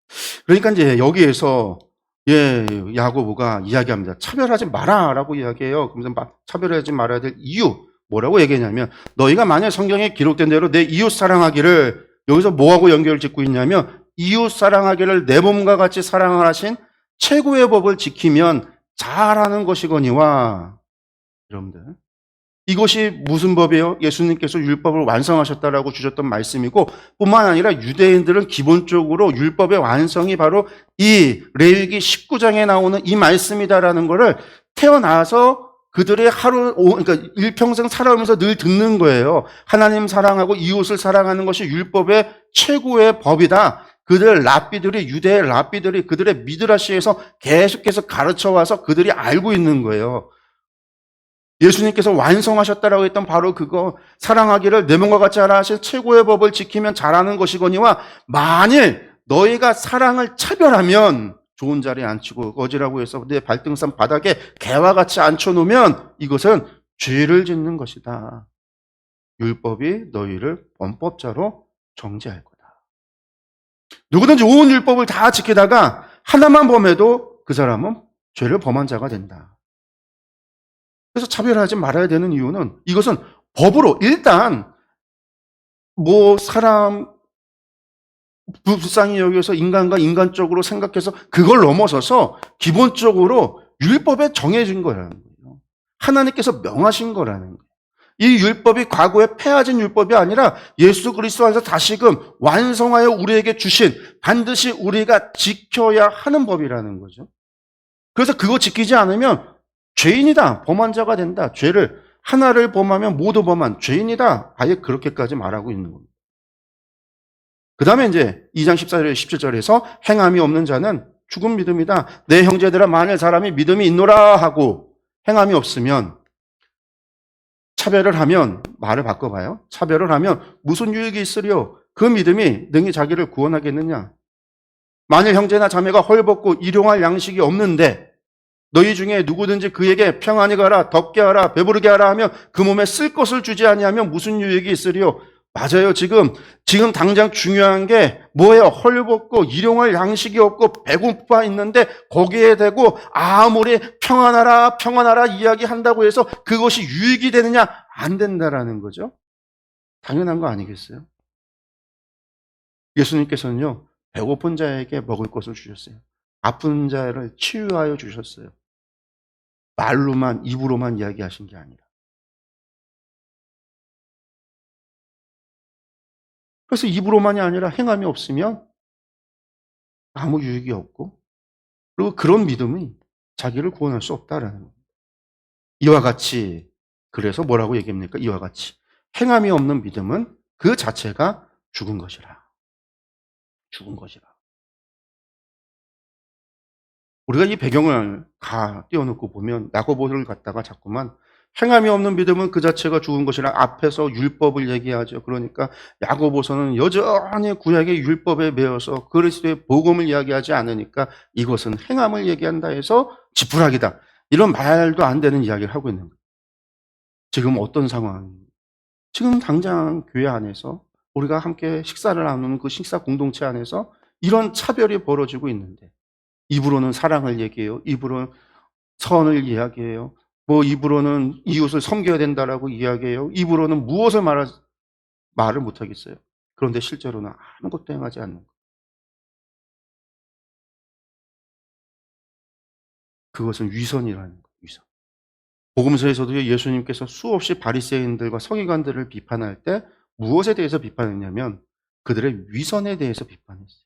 그러니까 이제 여기에서 야고보가 이야기합니다. 차별하지 마라라고 이야기해요. 그러면서 차별하지 말아야 될 이유 뭐라고 얘기하냐면, 너희가 만약 성경에 기록된 대로 내 이웃 사랑하기를, 여기서 뭐하고 연결을 짓고 있냐면 이웃 사랑하기를 내 몸과 같이 사랑을 하신 최고의 법을 지키면 잘하는 것이거니와. 여러분들, 이것이 무슨 법이에요? 예수님께서 율법을 완성하셨다라고 주셨던 말씀이고, 뿐만 아니라 유대인들은 기본적으로 율법의 완성이 바로 이 레위기 19장에 나오는 이 말씀이다라는 것을 태어나서 그들의 그러니까 일평생 살아오면서 늘 듣는 거예요. 하나님 사랑하고 이웃을 사랑하는 것이 율법의 최고의 법이다. 그들 랍비들이, 유대 랍비들이 그들의 미드라시에서 계속해서 가르쳐 와서 그들이 알고 있는 거예요. 예수님께서 완성하셨다라고 했던 바로 그거, 사랑하기를 내 몸과 같이 하라 하신 최고의 법을 지키면 잘하는 것이거니와, 만일 너희가 사랑을 차별하면, 좋은 자리에 앉히고 거지라고 해서 내 발등상 바닥에 개와 같이 앉혀놓으면 이것은 죄를 짓는 것이다. 율법이 너희를 범법자로 정죄할 거다. 누구든지 온 율법을 다 지키다가 하나만 범해도 그 사람은 죄를 범한 자가 된다. 그래서 차별하지 말아야 되는 이유는, 이것은 법으로 일단 사람 불쌍히 여기서 인간과 인간적으로 생각해서 그걸 넘어서서 기본적으로 율법에 정해진 거라는 거예요. 하나님께서 명하신 거라는 거예요. 이 율법이 과거에 폐하진 율법이 아니라 예수 그리스도 안에서 다시금 완성하여 우리에게 주신, 반드시 우리가 지켜야 하는 법이라는 거죠. 그래서 그거 지키지 않으면 죄인이다, 범한 자가 된다, 죄를 하나를 범하면 모두 범한 죄인이다, 아예 그렇게까지 말하고 있는 겁니다. 그 다음에 이제 2장 14절 17절에서 행함이 없는 자는 죽은 믿음이다. 내 형제들아, 만일 사람이 믿음이 있노라 하고 행함이 없으면, 차별을 하면, 말을 바꿔봐요. 차별을 하면 무슨 유익이 있으리요? 그 믿음이 능히 자기를 구원하겠느냐? 만일 형제나 자매가 헐벗고 일용할 양식이 없는데 너희 중에 누구든지 그에게 평안히 가라, 덥게 하라, 배부르게 하라 하면 그 몸에 쓸 것을 주지 아니하면 무슨 유익이 있으리요? 맞아요. 지금 당장 중요한 게 뭐예요? 헐벗고 일용할 양식이 없고 배고파 있는데 거기에 대고 아무리 평안하라 평안하라 이야기한다고 해서 그것이 유익이 되느냐? 안 된다라는 거죠. 당연한 거 아니겠어요? 예수님께서는요, 배고픈 자에게 먹을 것을 주셨어요. 아픈 자를 치유하여 주셨어요. 말로만, 입으로만 이야기하신 게 아니라. 그래서 입으로만이 아니라 행함이 없으면 아무 유익이 없고, 그리고 그런 믿음이 자기를 구원할 수 없다라는 겁니다. 이와 같이, 그래서 뭐라고 얘기합니까? 이와 같이 행함이 없는 믿음은 그 자체가 죽은 것이라. 죽은 것이라. 우리가 이 배경을 다 띄워놓고 보면 야고보를 갖다가 자꾸만 행함이 없는 믿음은 그 자체가 죽은 것이라 앞에서 율법을 얘기하죠. 그러니까 야고보서는 여전히 구약의 율법에 매여서 그리스도의 복음을 이야기하지 않으니까 이것은 행함을 얘기한다 해서 지푸라기다. 이런 말도 안 되는 이야기를 하고 있는 거예요. 지금 어떤 상황? 지금 당장 교회 안에서 우리가 함께 식사를 나누는 그 식사 공동체 안에서 이런 차별이 벌어지고 있는데 입으로는 사랑을 얘기해요. 입으로는 선을 이야기해요. 뭐 입으로는 이웃을 섬겨야 된다라고 이야기해요. 입으로는 무엇을 말을 못하겠어요. 그런데 실제로는 아무것도 행하지 않는 것. 그것은 위선이라는 거예요. 위선. 복음서에서도 예수님께서 수없이 바리새인들과 서기관들을 비판할 때 무엇에 대해서 비판했냐면 그들의 위선에 대해서 비판했어요.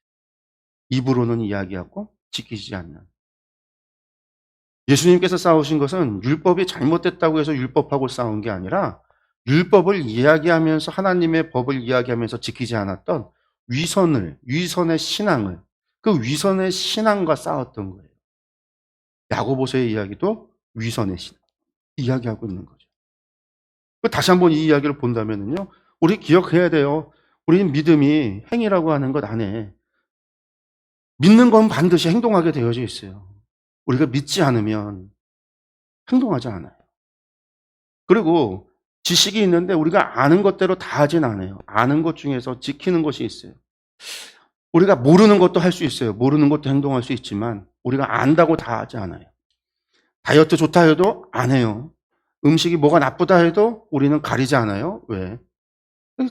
입으로는 이야기하고 지키지 않는. 예수님께서 싸우신 것은 율법이 잘못됐다고 해서 율법하고 싸운 게 아니라 율법을 이야기하면서 하나님의 법을 이야기하면서 지키지 않았던 위선의 신앙을, 그 위선의 신앙과 싸웠던 거예요. 야고보서의 이야기도 위선의 신앙 이야기하고 있는 거죠. 다시 한번 이 이야기를 본다면요, 우리 기억해야 돼요. 우리는 믿음이 행위라고 하는 것 안에 믿는 건 반드시 행동하게 되어져 있어요. 우리가 믿지 않으면 행동하지 않아요. 그리고 지식이 있는데 우리가 아는 것대로 다 하진 않아요. 아는 것 중에서 지키는 것이 있어요. 우리가 모르는 것도 할 수 있어요. 모르는 것도 행동할 수 있지만 우리가 안다고 다 하지 않아요. 다이어트 좋다 해도 안 해요. 음식이 뭐가 나쁘다 해도 우리는 가리지 않아요. 왜?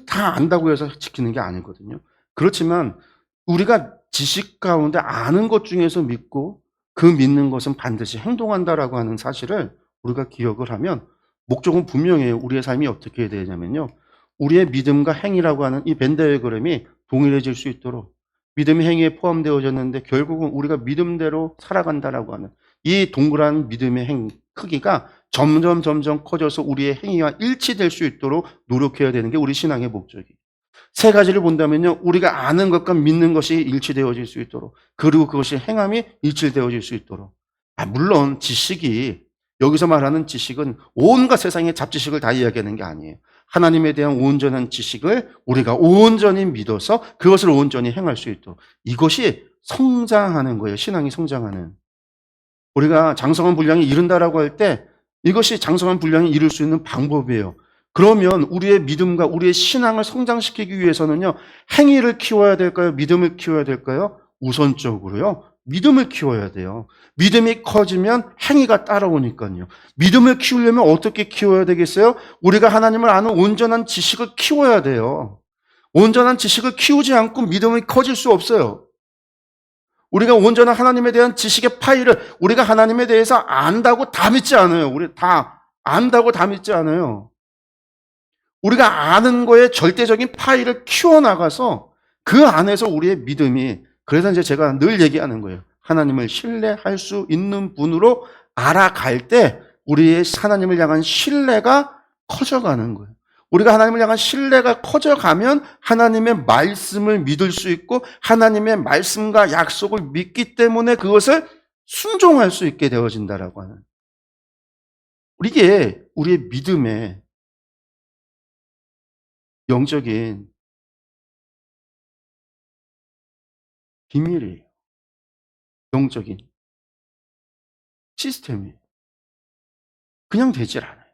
다 안다고 해서 지키는 게 아니거든요. 그렇지만 우리가 지식 가운데 아는 것 중에서 믿고 그 믿는 것은 반드시 행동한다라고 하는 사실을 우리가 기억을 하면 목적은 분명해요. 우리의 삶이 어떻게 되냐면요. 우리의 믿음과 행위라고 하는 이 벤 다이어그램이 동일해질 수 있도록 믿음이 행위에 포함되어졌는데 결국은 우리가 믿음대로 살아간다라고 하는 이 동그란 믿음의 크기가 점점 커져서 우리의 행위와 일치될 수 있도록 노력해야 되는 게 우리 신앙의 목적이에요. 세 가지를 본다면요. 우리가 아는 것과 믿는 것이 일치되어질 수 있도록, 그리고 그것이 행함이 일치되어질 수 있도록. 물론 지식이, 여기서 말하는 지식은 온갖 세상의 잡지식을 다 이야기하는 게 아니에요. 하나님에 대한 온전한 지식을 우리가 온전히 믿어서 그것을 온전히 행할 수 있도록. 이것이 성장하는 거예요. 신앙이 성장하는. 우리가 장성한 분량이 이른다라고 할 때 이것이 장성한 분량이 이룰 수 있는 방법이에요. 그러면 우리의 믿음과 우리의 신앙을 성장시키기 위해서는요, 행위를 키워야 될까요? 믿음을 키워야 될까요? 우선적으로요, 믿음을 키워야 돼요. 믿음이 커지면 행위가 따라오니까요. 믿음을 키우려면 어떻게 키워야 되겠어요? 우리가 하나님을 아는 온전한 지식을 키워야 돼요. 온전한 지식을 키우지 않고 믿음이 커질 수 없어요. 우리가 온전한 하나님에 대한 지식의 파이를 우리가 하나님에 대해서 안다고 다 믿지 않아요. 우리 다 안다고 다 믿지 않아요. 우리가 아는 거에 절대적인 파이를 키워나가서 그 안에서 우리의 믿음이, 그래서 이제 제가 늘 얘기하는 거예요. 하나님을 신뢰할 수 있는 분으로 알아갈 때 우리의 하나님을 향한 신뢰가 커져가는 거예요. 우리가 하나님을 향한 신뢰가 커져가면 하나님의 말씀을 믿을 수 있고 하나님의 말씀과 약속을 믿기 때문에 그것을 순종할 수 있게 되어진다라고 하는, 이게 우리의 믿음의 영적인 비밀이에요. 영적인 시스템이에요. 그냥 되질 않아요.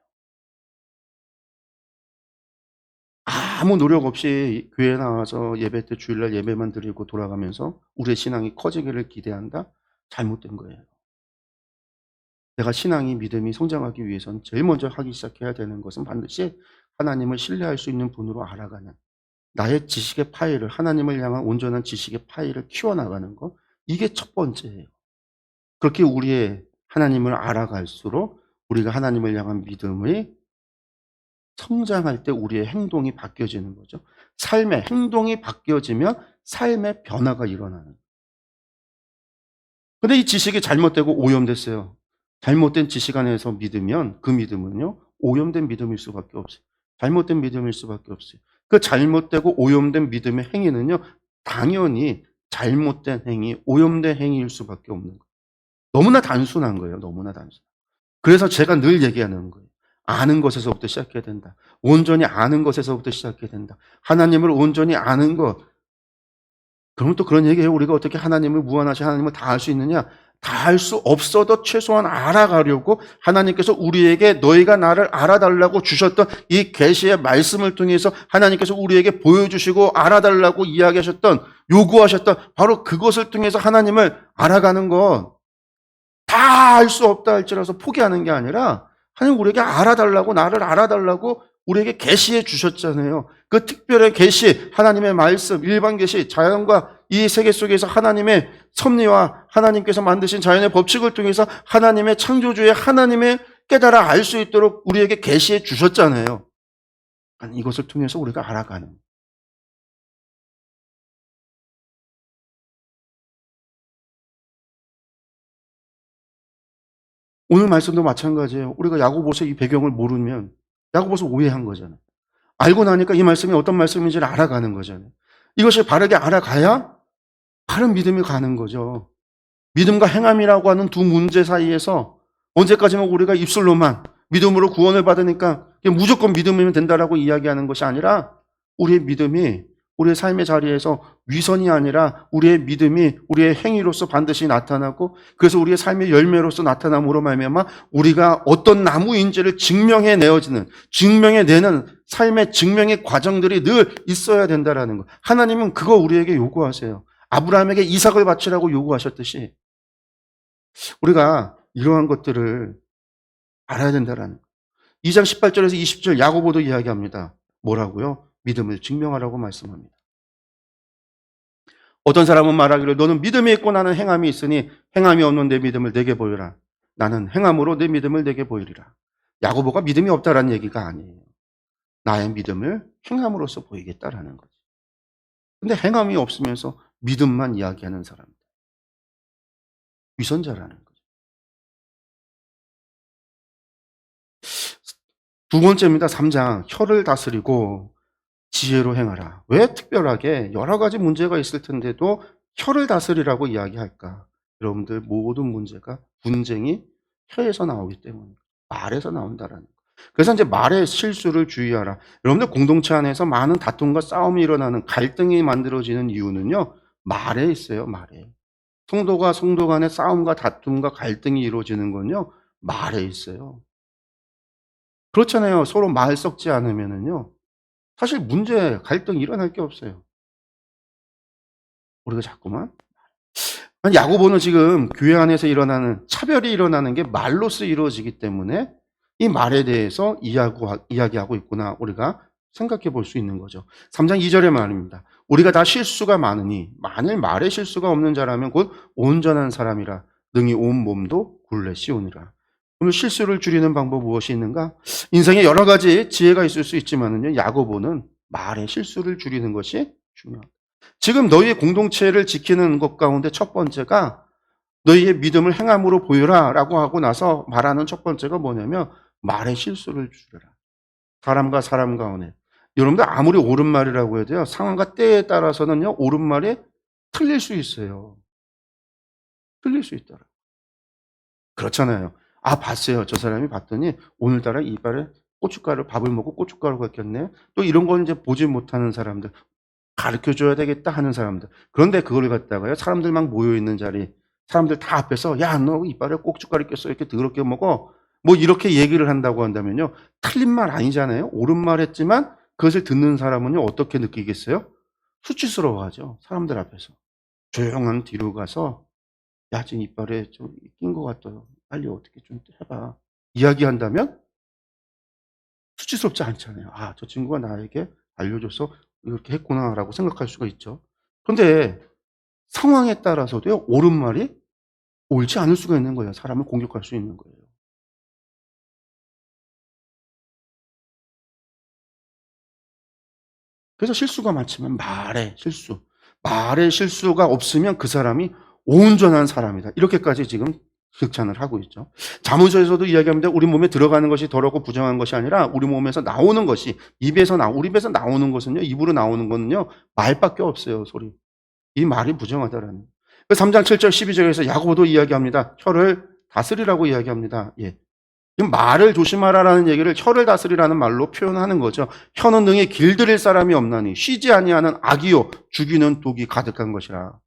아무 노력 없이 교회 나와서 예배 때 주일날 예배만 드리고 돌아가면서 우리의 신앙이 커지기를 기대한다? 잘못된 거예요. 내가 신앙이, 믿음이 성장하기 위해서는 제일 먼저 하기 시작해야 되는 것은 반드시 하나님을 신뢰할 수 있는 분으로 알아가는, 나의 지식의 파이를, 하나님을 향한 온전한 지식의 파이를 키워나가는 것, 이게 첫 번째예요. 그렇게 우리의 하나님을 알아갈수록 우리가 하나님을 향한 믿음이 성장할 때 우리의 행동이 바뀌어지는 거죠. 삶의 행동이 바뀌어지면 삶의 변화가 일어나는 거예요. 근데 이 지식이 잘못되고 오염됐어요. 잘못된 지식 안에서 믿으면 그 믿음은요, 오염된 믿음일 수밖에 없어요. 잘못된 믿음일 수밖에 없어요. 그 잘못되고 오염된 믿음의 행위는요, 당연히 잘못된 행위, 오염된 행위일 수밖에 없는 거예요. 너무나 단순한 거예요. 너무나 단순. 그래서 제가 늘 얘기하는 거예요. 아는 것에서부터 시작해야 된다. 온전히 아는 것에서부터 시작해야 된다. 하나님을 온전히 아는 것. 그러면 또 그런 얘기해요. 우리가 어떻게 하나님을 무한하신 하나님을 다 알 수 있느냐? 다 알 수 없어도 최소한 알아가려고 하나님께서 우리에게 너희가 나를 알아달라고 주셨던 이 계시의 말씀을 통해서 하나님께서 우리에게 보여주시고 알아달라고 이야기하셨던, 요구하셨던 바로 그것을 통해서 하나님을 알아가는 것. 다 알 수 없다 할지라도 포기하는 게 아니라 하나님 우리에게 알아달라고, 나를 알아달라고 우리에게 계시해 주셨잖아요. 그 특별한 계시, 하나님의 말씀, 일반 계시, 자연과 이 세계 속에서 하나님의 섭리와 하나님께서 만드신 자연의 법칙을 통해서 하나님의 창조주의 하나님의 깨달아 알 수 있도록 우리에게 계시해 주셨잖아요. 이것을 통해서 우리가 알아가는. 오늘 말씀도 마찬가지예요. 우리가 야고보서 이 배경을 모르면 야고보서 오해한 거잖아요. 알고 나니까 이 말씀이 어떤 말씀인지를 알아가는 거잖아요. 이것을 바르게 알아가야 바른 믿음이 가는 거죠. 믿음과 행함이라고 하는 두 문제 사이에서 언제까지만 우리가 입술로만 믿음으로 구원을 받으니까 무조건 믿음이면 된다라고 이야기하는 것이 아니라 우리의 믿음이 우리의 삶의 자리에서 위선이 아니라 우리의 믿음이 우리의 행위로서 반드시 나타나고 그래서 우리의 삶의 열매로서 나타남으로 말미암아 우리가 어떤 나무인지를 증명해내는 삶의 증명의 과정들이 늘 있어야 된다라는 것. 하나님은 그거 우리에게 요구하세요. 아브라함에게 이삭을 바치라고 요구하셨듯이 우리가 이러한 것들을 알아야 된다라는 것. 2장 18절에서 20절 야고보도 이야기합니다. 뭐라고요? 믿음을 증명하라고 말씀합니다. 어떤 사람은 말하기를 너는 믿음이 있고 나는 행함이 있으니 행함이 없는 내 믿음을 내게 보여라. 나는 행함으로 내 믿음을 내게 보이리라. 야고보가 믿음이 없다라는 얘기가 아니에요. 나의 믿음을 행함으로써 보이겠다라는 거죠. 근데 행함이 없으면서 믿음만 이야기하는 사람들. 위선자라는 거죠. 두 번째입니다. 3장. 혀를 다스리고 지혜로 행하라. 왜 특별하게 여러 가지 문제가 있을 텐데도 혀를 다스리라고 이야기할까? 여러분들 모든 문제가 분쟁이 혀에서 나오기 때문에 말에서 나온다라는 거. 그래서 이제 말의 실수를 주의하라. 여러분들 공동체 안에서 많은 다툼과 싸움이 일어나는 갈등이 만들어지는 이유는요. 말에 있어요. 말에. 성도가 성도 간의 싸움과 다툼과 갈등이 이루어지는 건요. 말에 있어요. 그렇잖아요. 서로 말 섞지 않으면은요. 사실 문제, 갈등이 일어날 게 없어요. 우리가 자꾸만. 야고보는 지금 교회 안에서 일어나는 차별이 일어나는 게 말로써 이루어지기 때문에 이 말에 대해서 이야기하고 있구나. 우리가 생각해 볼 수 있는 거죠. 3장 2절의 말입니다. 우리가 다 실수가 많으니 만일 말에 실수가 없는 자라면 곧 온전한 사람이라 능히 온 몸도 굴레 씌우니라. 그럼 실수를 줄이는 방법 무엇이 있는가? 인생에 여러 가지 지혜가 있을 수 있지만은요, 야고보는 말의 실수를 줄이는 것이 중요합니다. 지금 너희의 공동체를 지키는 것 가운데 첫 번째가 너희의 믿음을 행함으로 보여라 라고 하고 나서 말하는 첫 번째가 뭐냐면 말의 실수를 줄여라. 사람과 사람 가운데. 여러분들 아무리 옳은 말이라고 해도요, 상황과 때에 따라서는요, 옳은 말이 틀릴 수 있어요. 틀릴 수 있더라. 그렇잖아요. 아, 봤어요. 저 사람이 봤더니 오늘따라 이빨에 고춧가루, 밥을 먹고 고춧가루가 꼈네. 또 이런 건 이제 보지 못하는 사람들, 가르쳐 줘야 되겠다 하는 사람들. 그런데 그걸 갖다가요, 사람들 막 모여있는 자리, 사람들 다 앞에서, 야, 너 이빨에 고춧가루 꼈어. 이렇게 더럽게 먹어. 뭐 이렇게 얘기를 한다고 한다면요, 틀린 말 아니잖아요. 옳은 말 했지만 그것을 듣는 사람은요, 어떻게 느끼겠어요? 수치스러워 하죠. 사람들 앞에서. 조용한 뒤로 가서, 야, 지금 이빨에 좀 낀 것 같아요. 빨리 어떻게 좀 해봐. 이야기한다면 수치스럽지 않잖아요. 아, 저 친구가 나에게 알려줘서 이렇게 했구나라고 생각할 수가 있죠. 그런데 상황에 따라서도요, 옳은 말이 옳지 않을 수가 있는 거예요. 사람을 공격할 수 있는 거예요. 그래서 실수가 많지만 말의 실수가 없으면 그 사람이 온전한 사람이다. 이렇게까지 지금 극찬을 하고 있죠. 잠언서에서도 이야기합니다. 우리 몸에 들어가는 것이 더럽고 부정한 것이 아니라 우리 몸에서 나오는 것이 우리 입에서 나오는 것은요, 입으로 나오는 거는요, 말밖에 없어요. 소리. 이 말이 부정하다라는. 그 3장 7절 12절에서 야고보도 이야기합니다. 혀를 다스리라고 이야기합니다. 예. 지금 말을 조심하라라는 얘기를 혀를 다스리라는 말로 표현하는 거죠. 혀는 능히 길들일 사람이 없나니 쉬지 아니하는 악이요 죽이는 독이 가득한 것이라.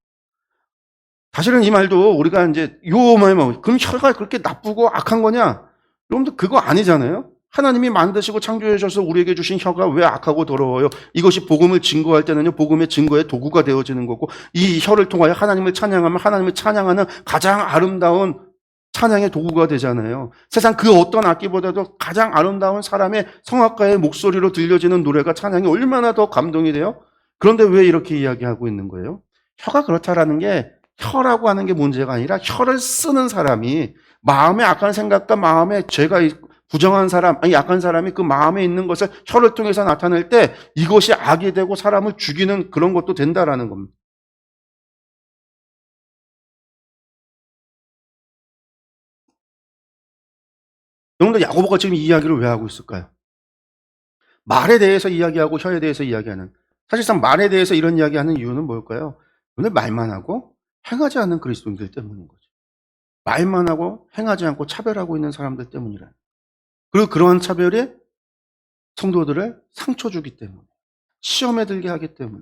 사실은 이 말도 우리가 이제 그럼 혀가 그렇게 나쁘고 악한 거냐? 여러분들 그거 아니잖아요. 하나님이 만드시고 창조해 주셔서 우리에게 주신 혀가 왜 악하고 더러워요? 이것이 복음을 증거할 때는요, 복음의 증거의 도구가 되어지는 거고, 이 혀를 통하여 하나님을 찬양하면 하나님을 찬양하는 가장 아름다운 찬양의 도구가 되잖아요. 세상 그 어떤 악기보다도 가장 아름다운 사람의 성악가의 목소리로 들려지는 노래가 찬양이 얼마나 더 감동이 돼요? 그런데 왜 이렇게 이야기하고 있는 거예요? 혀가 그렇다라는 게 혀라고 하는 게 문제가 아니라 혀를 쓰는 사람이 마음에 악한 생각과 마음에 죄가 부정한 사람, 아니 약한 사람이 그 마음에 있는 것을 혀를 통해서 나타낼 때 이것이 악이 되고 사람을 죽이는 그런 것도 된다라는 겁니다. 여러분들 야고보가 지금 이 이야기를 왜 하고 있을까요? 말에 대해서 이야기하고 혀에 대해서 이야기하는, 사실상 말에 대해서 이런 이야기하는 이유는 뭘까요? 오늘 말만 하고 행하지 않는 그리스도인들 때문인 거죠. 말만 하고 행하지 않고 차별하고 있는 사람들 때문이라. 그리고 그러한 차별이 성도들을 상처 주기 때문에, 시험에 들게 하기 때문에.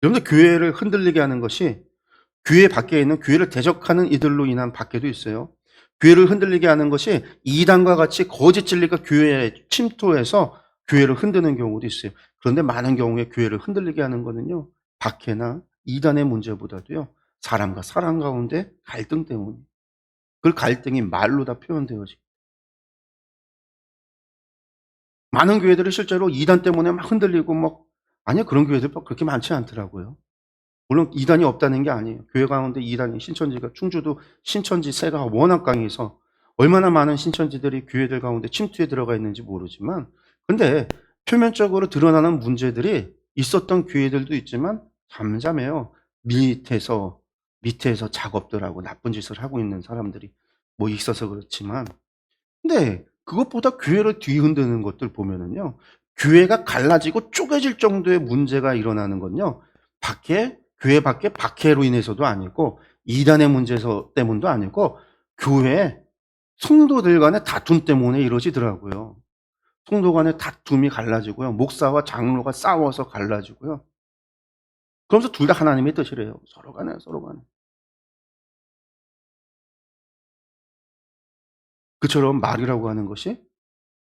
여러분들 교회를 흔들리게 하는 것이 교회 밖에 있는 교회를 대적하는 이들로 인한 밖에도 있어요. 교회를 흔들리게 하는 것이 이단과 같이 거짓 진리가 교회에 침투해서 교회를 흔드는 경우도 있어요. 그런데 많은 경우에 교회를 흔들리게 하는 거는요, 박해나 이단의 문제보다도요, 사람과 사람 가운데 갈등 때문에. 그 갈등이 말로 다 표현되어지고. 많은 교회들이 실제로 이단 때문에 막 흔들리고 아니요, 그런 교회들 그렇게 많지 않더라고요. 물론 이단이 없다는 게 아니에요. 교회 가운데 이단이, 신천지가, 충주도 신천지 세가 워낙 강해서 얼마나 많은 신천지들이 교회들 가운데 침투해 들어가 있는지 모르지만, 근데 표면적으로 드러나는 문제들이 있었던 교회들도 있지만 잠잠해요. 밑에서 작업들하고 나쁜 짓을 하고 있는 사람들이 있어서 그렇지만, 근데 그것보다 교회를 뒤흔드는 것들 보면은요, 교회가 갈라지고 쪼개질 정도의 문제가 일어나는 건요, 교회 밖에 박해로 인해서도 아니고, 이단의 문제 때문도 아니고, 교회 성도들 간의 다툼 때문에 이루어지더라고요. 성도 간의 다툼이 갈라지고요, 목사와 장로가 싸워서 갈라지고요. 그러면서 둘 다 하나님의 뜻이래요. 서로 간에. 그처럼 말이라고 하는 것이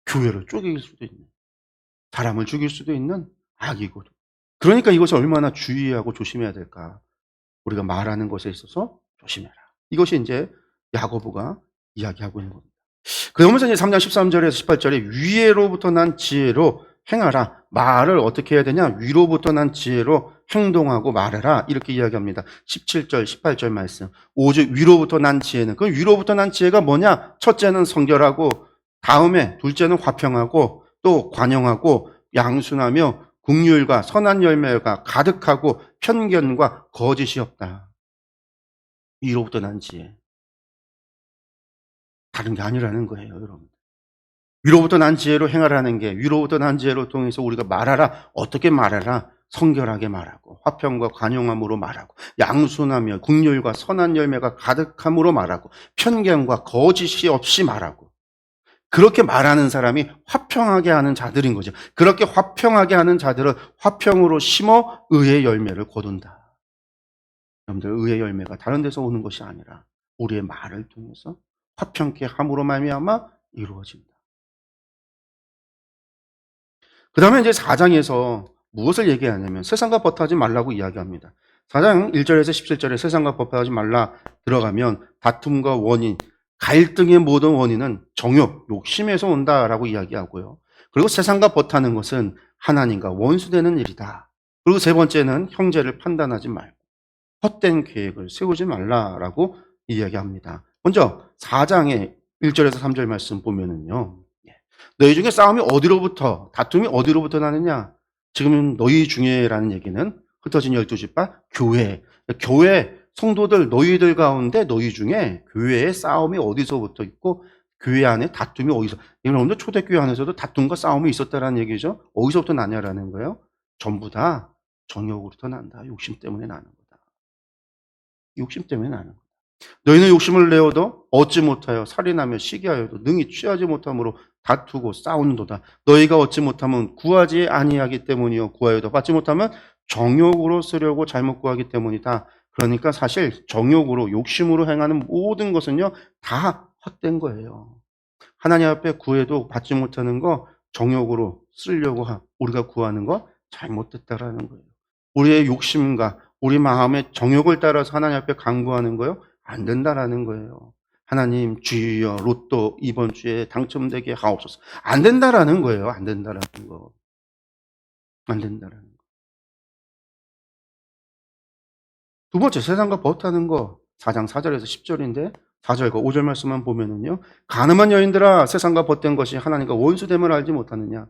교회를 쪼개길 수도 있는, 사람을 죽일 수도 있는 악이거든. 그러니까 이것을 얼마나 주의하고 조심해야 될까. 우리가 말하는 것에 있어서 조심해라. 이것이 이제 야고보가 이야기하고 있는 겁니다. 그러면서 이제 3장 13절에서 18절에 위로부터 난 지혜로 행하라. 말을 어떻게 해야 되냐? 위로부터 난 지혜로 행동하고 말해라. 이렇게 이야기합니다. 17절, 18절 말씀. 오직 위로부터 난 지혜는, 그 위로부터 난 지혜가 뭐냐? 첫째는 성결하고, 다음에 둘째는 화평하고, 또 관용하고, 양순하며 긍휼과 선한 열매가 가득하고 편견과 거짓이 없다. 위로부터 난 지혜. 다른 게 아니라는 거예요, 여러분. 위로부터 난 지혜로 행하라는 게, 위로부터 난 지혜로 통해서 우리가 말하라. 어떻게 말하라? 성결하게 말하고, 화평과 관용함으로 말하고, 양순하며 긍휼과 선한 열매가 가득함으로 말하고, 편견과 거짓이 없이 말하고. 그렇게 말하는 사람이 화평하게 하는 자들인 거죠. 그렇게 화평하게 하는 자들은 화평으로 심어 의의 열매를 거둔다. 여러분들, 의의 열매가 다른 데서 오는 것이 아니라 우리의 말을 통해서 화평케 함으로 말미암아 이루어진다. 그 다음에 이제 4장에서 무엇을 얘기하냐면 세상과 버타하지 말라고 이야기합니다. 4장 1절에서 17절에 세상과 버타하지 말라 들어가면 다툼과 원인, 갈등의 모든 원인은 정욕, 욕심에서 온다라고 이야기하고요. 그리고 세상과 버타는 것은 하나님과 원수되는 일이다. 그리고 세 번째는 형제를 판단하지 말고 헛된 계획을 세우지 말라라고 이야기합니다. 먼저 4장의 1절에서 3절 말씀 보면은요. 너희 중에 다툼이 어디로부터 나느냐? 지금 너희 중에라는 얘기는 흩어진 12지파 교회 성도들, 너희들 가운데 너희 중에 교회의 싸움이 어디서부터 있고 교회 안에 다툼이 어디서, 여러분들 초대교회 안에서도 다툼과 싸움이 있었다라는 얘기죠. 어디서부터 나냐라는 거예요. 전부 다 정욕으로부터 난다. 욕심 때문에 나는 거다. 욕심 때문에 나는 거다. 너희는 욕심을 내어도 얻지 못하여 살인하며 시기하여도 능히 취하지 못함으로 다투고 싸우는도다. 너희가 얻지 못하면 구하지 아니하기 때문이요 구하여도 받지 못하면 정욕으로 쓰려고 잘못 구하기 때문이다. 그러니까 사실 정욕으로 욕심으로 행하는 모든 것은요 다 헛된 거예요. 하나님 앞에 구해도 받지 못하는 거 정욕으로 쓰려고 우리가 구하는 거 잘못됐다라는 거예요. 우리의 욕심과 우리 마음의 정욕을 따라서 하나님 앞에 간구하는 거요 안 된다라는 거예요. 하나님 주여 로또 이번 주에 당첨되게 하옵소서. 안 된다라는 거예요. 안 된다라는 거. 안 된다라는 거. 두 번째 세상과 버타는 거 4장 4절에서 10절인데 4절과 5절 말씀만 보면은요. 가늠한 여인들아 세상과 벗된 것이 하나님과 원수됨을 알지 못하느냐.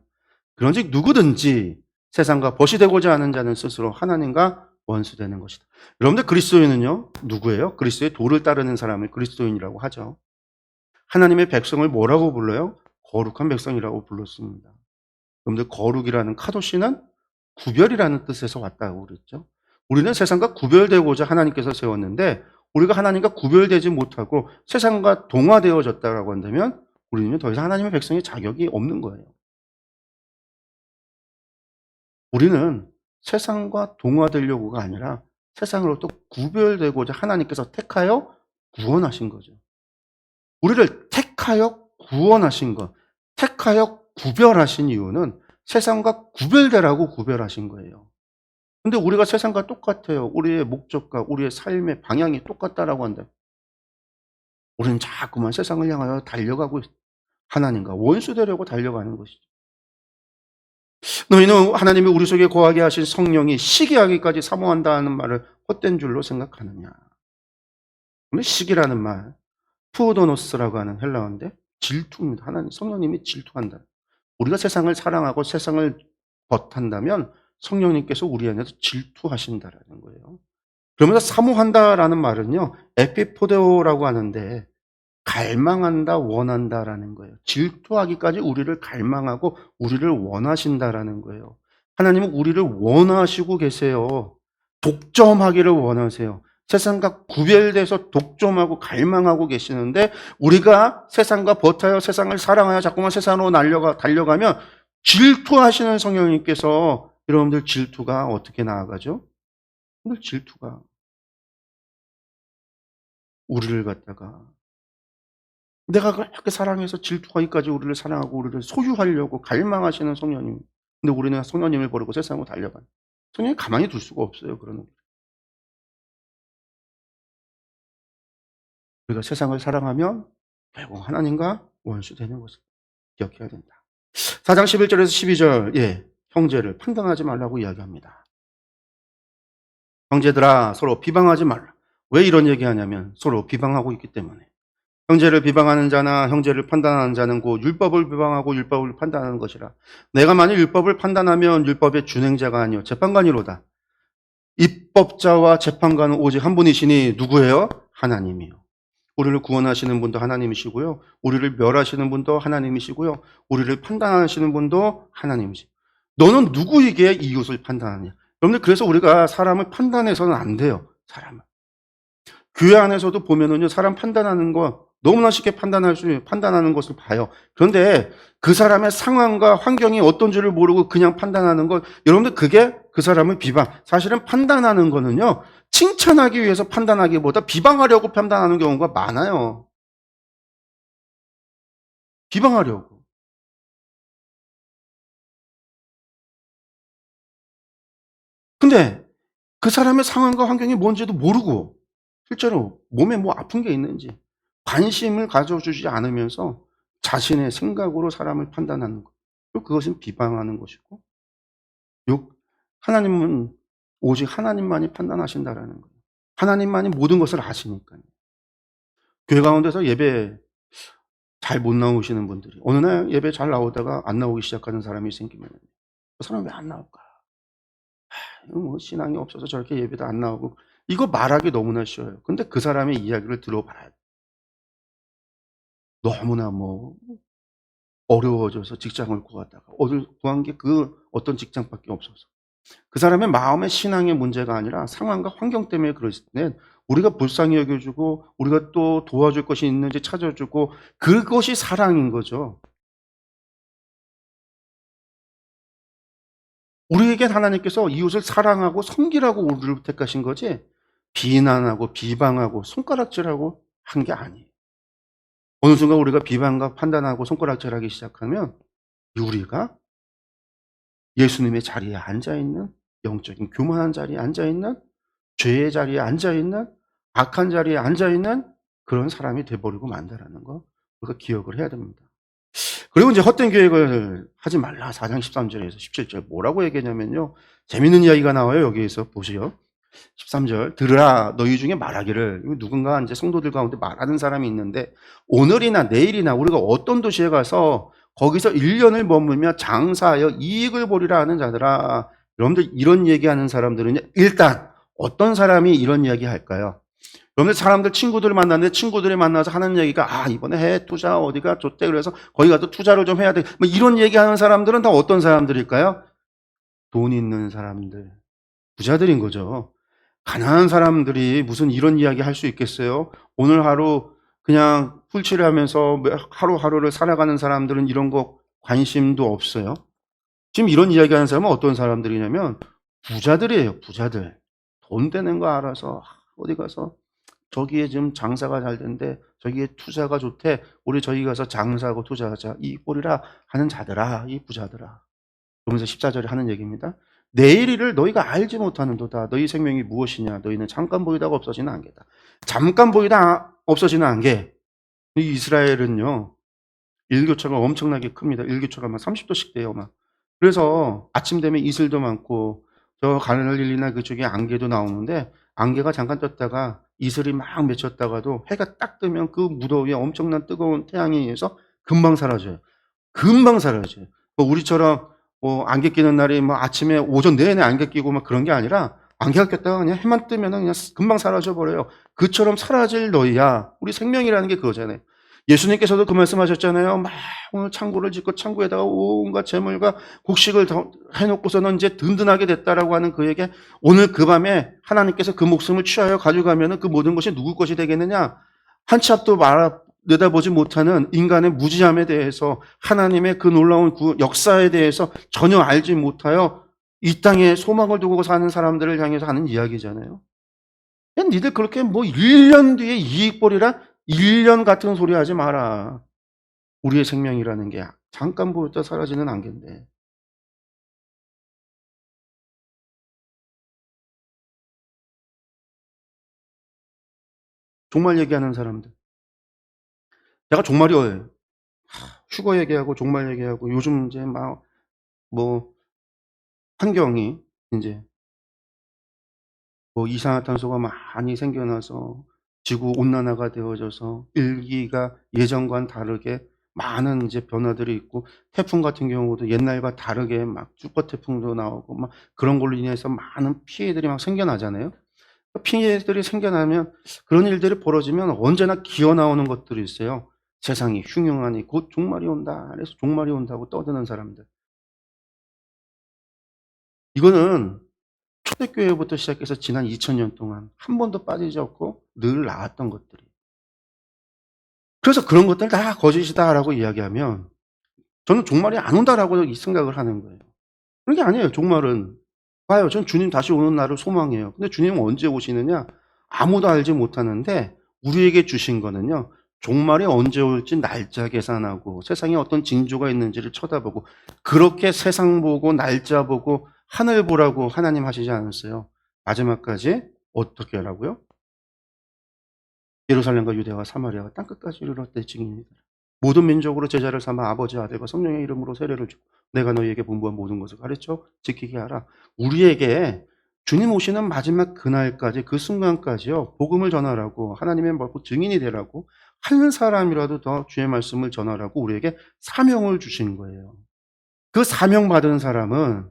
그런즉 누구든지 세상과 벗이 되고자 하는 자는 스스로 하나님과 원수되는 것이다. 여러분들 그리스도인은요. 누구예요? 그리스도의 도를 따르는 사람을 그리스도인이라고 하죠. 하나님의 백성을 뭐라고 불러요? 거룩한 백성이라고 불렀습니다. 여러분들 거룩이라는 카도시는 구별이라는 뜻에서 왔다고 그랬죠. 우리는 세상과 구별되고자 하나님께서 세웠는데 우리가 하나님과 구별되지 못하고 세상과 동화되어졌다고 한다면 우리는 더 이상 하나님의 백성의 자격이 없는 거예요. 우리는 세상과 동화되려고가 아니라 세상으로부터 구별되고자 하나님께서 택하여 구원하신 거죠. 우리를 택하여 구원하신 것, 택하여 구별하신 이유는 세상과 구별되라고 구별하신 거예요. 근데 우리가 세상과 똑같아요. 우리의 목적과 우리의 삶의 방향이 똑같다라고 한다. 우리는 자꾸만 세상을 향하여 달려가고 하나님과 원수되려고 달려가는 것이죠. 너희는 하나님이 우리 속에 거하게 하신 성령이 시기하기까지 사모한다는 말을 헛된 줄로 생각하느냐. 시기라는 말, 푸오도노스라고 하는 헬라어인데 질투입니다. 하나님 성령님이 질투한다. 우리가 세상을 사랑하고 세상을 벗한다면 성령님께서 우리 안에서 질투하신다라는 거예요. 그러면서 사모한다라는 말은요, 에피포데오라고 하는데 갈망한다, 원한다라는 거예요. 질투하기까지 우리를 갈망하고 우리를 원하신다라는 거예요. 하나님은 우리를 원하시고 계세요. 독점하기를 원하세요. 세상과 구별돼서 독점하고 갈망하고 계시는데 우리가 세상과 버타여 세상을 사랑하여 자꾸만 세상으로 달려가면 질투하시는 성령님께서 여러분들 질투가 어떻게 나아가죠? 오늘 질투가 우리를 갖다가 내가 그렇게 사랑해서 질투하기까지 우리를 사랑하고 우리를 소유하려고 갈망하시는 성령님. 근데 우리는 성령님을 버리고 세상으로 달려가요. 성령님 가만히 둘 수가 없어요. 그러는 우리가 세상을 사랑하면 결국 하나님과 원수되는 것을 기억해야 된다. 4장 11절에서 12절 형제를 판단하지 말라고 이야기합니다. 형제들아 서로 비방하지 말라. 왜 이런 얘기하냐면 서로 비방하고 있기 때문에. 형제를 비방하는 자나 형제를 판단하는 자는 곧 율법을 비방하고 율법을 판단하는 것이라. 내가 만일 율법을 판단하면 율법의 준행자가 아니요 재판관이로다. 입법자와 재판관은 오직 한 분이시니 누구예요? 하나님이요. 우리를 구원하시는 분도 하나님이시고요. 우리를 멸하시는 분도 하나님이시고요. 우리를 판단하시는 분도 하나님이시고. 너는 누구에게 이웃을 판단하냐? 여러분들 그래서 우리가 사람을 판단해서는 안 돼요. 사람을. 교회 안에서도 보면은요, 사람 판단하는 거 너무나 쉽게 판단하는 것을 봐요. 그런데 그 사람의 상황과 환경이 어떤 줄을 모르고 그냥 판단하는 것, 여러분들 그게 그 사람을 사실은 판단하는 거는요, 칭찬하기 위해서 판단하기보다 비방하려고 판단하는 경우가 많아요. 비방하려고. 근데 그 사람의 상황과 환경이 뭔지도 모르고 실제로 몸에 뭐 아픈 게 있는지 관심을 가져주지 않으면서 자신의 생각으로 사람을 판단하는 것. 그것은 비방하는 것이고, 하나님은 오직 하나님만이 판단하신다라는 거예요. 하나님만이 모든 것을 아시니까요. 교회 가운데서 예배 잘 못 나오시는 분들이 어느 날 예배 잘 나오다가 안 나오기 시작하는 사람이 생기면 그 사람 왜 안 나올까? 뭐 신앙이 없어서 저렇게 예배도 안 나오고 이거 말하기 너무나 쉬워요. 근데 그 사람의 이야기를 들어봐야 돼. 너무나 뭐 어려워져서 직장을 구하다가 구한 게 그 어떤 직장밖에 없어서 그 사람의 마음의 신앙의 문제가 아니라 상황과 환경 때문에 그랬을 때는 우리가 불쌍히 여겨주고 우리가 또 도와줄 것이 있는지 찾아주고 그것이 사랑인 거죠. 우리에게 하나님께서 이웃을 사랑하고 섬기라고 우리를 택하신 거지 비난하고 비방하고 손가락질하고 한 게 아니에요. 어느 순간 우리가 비방과 판단하고 손가락질하기 시작하면 우리가 예수님의 자리에 앉아있는 영적인 교만한 자리에 앉아있는 죄의 자리에 앉아있는 악한 자리에 앉아있는 그런 사람이 돼버리고 만다라는 거 우리가 기억을 해야 됩니다. 그리고 이제 헛된 계획을 하지 말라 4장 13절에서 17절 뭐라고 얘기하냐면요. 재밌는 이야기가 나와요. 여기에서 보시요. 13절 들으라 너희 중에 말하기를 누군가 이제 성도들 가운데 말하는 사람이 있는데 오늘이나 내일이나 우리가 어떤 도시에 가서 거기서 1년을 머물며 장사하여 이익을 보리라 하는 자들아. 여러분들 이런 얘기하는 사람들은요. 일단 어떤 사람이 이런 이야기 할까요? 여러분들 사람들 친구들을 만났는데 친구들이 만나서 하는 얘기가 이번에 해외 투자 어디가 좋대 그래서 거기 가서 투자를 좀 해야 돼. 뭐 이런 얘기하는 사람들은 다 어떤 사람들일까요? 돈 있는 사람들, 부자들인 거죠. 가난한 사람들이 무슨 이런 이야기 할 수 있겠어요? 오늘 하루 그냥 풀칠을 하면서 하루하루를 살아가는 사람들은 이런 거 관심도 없어요. 지금 이런 이야기 하는 사람은 어떤 사람들이냐면 부자들이에요. 부자들. 돈 되는 거 알아서 어디 가서 저기에 지금 장사가 잘 된대. 저기에 투자가 좋대. 우리 저기 가서 장사하고 투자하자. 이 꼴이라 하는 자들아. 이 부자들아. 그러면서 14절에 하는 얘기입니다. 내일 일을 너희가 알지 못하는도다. 너희 생명이 무엇이냐. 너희는 잠깐 보이다가 없어지는 안개다. 잠깐 보이다 없어지는 안개. 이 이스라엘은요. 일교차가 엄청나게 큽니다. 일교차가 막 30도씩 돼요. 막. 그래서 아침 되면 이슬도 많고 저 갈릴리나 그쪽에 안개도 나오는데 안개가 잠깐 떴다가 이슬이 막 맺혔다가도 해가 딱 뜨면 그 무더위에 엄청난 뜨거운 태양에 의해서 금방 사라져요. 금방 사라져요. 뭐 우리처럼 뭐 안개 끼는 날이 뭐 아침에 오전 내내 안개 끼고 막 그런 게 아니라 안개가 꼈다가 그냥 해만 뜨면 그냥 금방 사라져 버려요. 그처럼 사라질 너희야. 우리 생명이라는 게 그거잖아요. 예수님께서도 그 말씀하셨잖아요. 막 오늘 창고를 짓고 창고에다가 온갖 재물과 곡식을 해놓고서는 이제 든든하게 됐다라고 하는 그에게 오늘 그 밤에 하나님께서 그 목숨을 취하여 가져가면은 그 모든 것이 누구 것이 되겠느냐? 한 치 앞도 내다보지 못하는 인간의 무지함에 대해서 하나님의 그 놀라운 역사에 대해서 전혀 알지 못하여 이 땅에 소망을 두고 사는 사람들을 향해서 하는 이야기잖아요. 야, 니들 그렇게 뭐 1년 뒤에 이익 보리라 1년 같은 소리 하지 마라. 우리의 생명이라는 게 잠깐 보였다 사라지는 안개인데. 종말 얘기하는 사람들. 내가 종말이 휴거 얘기하고 종말 얘기하고 요즘 이제 막 뭐 환경이 이제 뭐 이산화탄소가 많이 생겨나서 지구 온난화가 되어져서 일기가 예전과는 다르게 많은 이제 변화들이 있고 태풍 같은 경우도 옛날과 다르게 막 슈퍼 태풍도 나오고 막 그런 걸로 인해서 많은 피해들이 막 생겨나잖아요. 피해들이 생겨나면 그런 일들이 벌어지면 언제나 기어 나오는 것들이 있어요. 세상이 흉흉하니 곧 종말이 온다. 그래서 종말이 온다고 떠드는 사람들. 이거는 초대교회부터 시작해서 지난 2000년 동안 한 번도 빠지지 않고 늘 나왔던 것들이. 그래서 그런 것들 다 거짓이다라고 이야기하면 저는 종말이 안 온다라고 이 생각을 하는 거예요. 그런 게 아니에요. 종말은 봐요. 전 주님 다시 오는 날을 소망해요. 근데 주님은 언제 오시느냐? 아무도 알지 못하는데 우리에게 주신 거는요. 종말이 언제 올지 날짜 계산하고 세상에 어떤 징조가 있는지를 쳐다보고 그렇게 세상 보고 날짜 보고 하늘 보라고 하나님 하시지 않았어요. 마지막까지 어떻게 하라고요? 예루살렘과 유대와 사마리아가 땅끝까지 이르러 내 증인이다. 모든 민족으로 제자를 삼아 아버지 아들과 성령의 이름으로 세례를 주고 내가 너희에게 분부한 모든 것을 가르쳐 지키게 하라. 우리에게 주님 오시는 마지막 그날까지 그 순간까지요. 복음을 전하라고 하나님의 증인이 되라고 한 사람이라도 더 주의 말씀을 전하라고 우리에게 사명을 주신 거예요. 그 사명 받은 사람은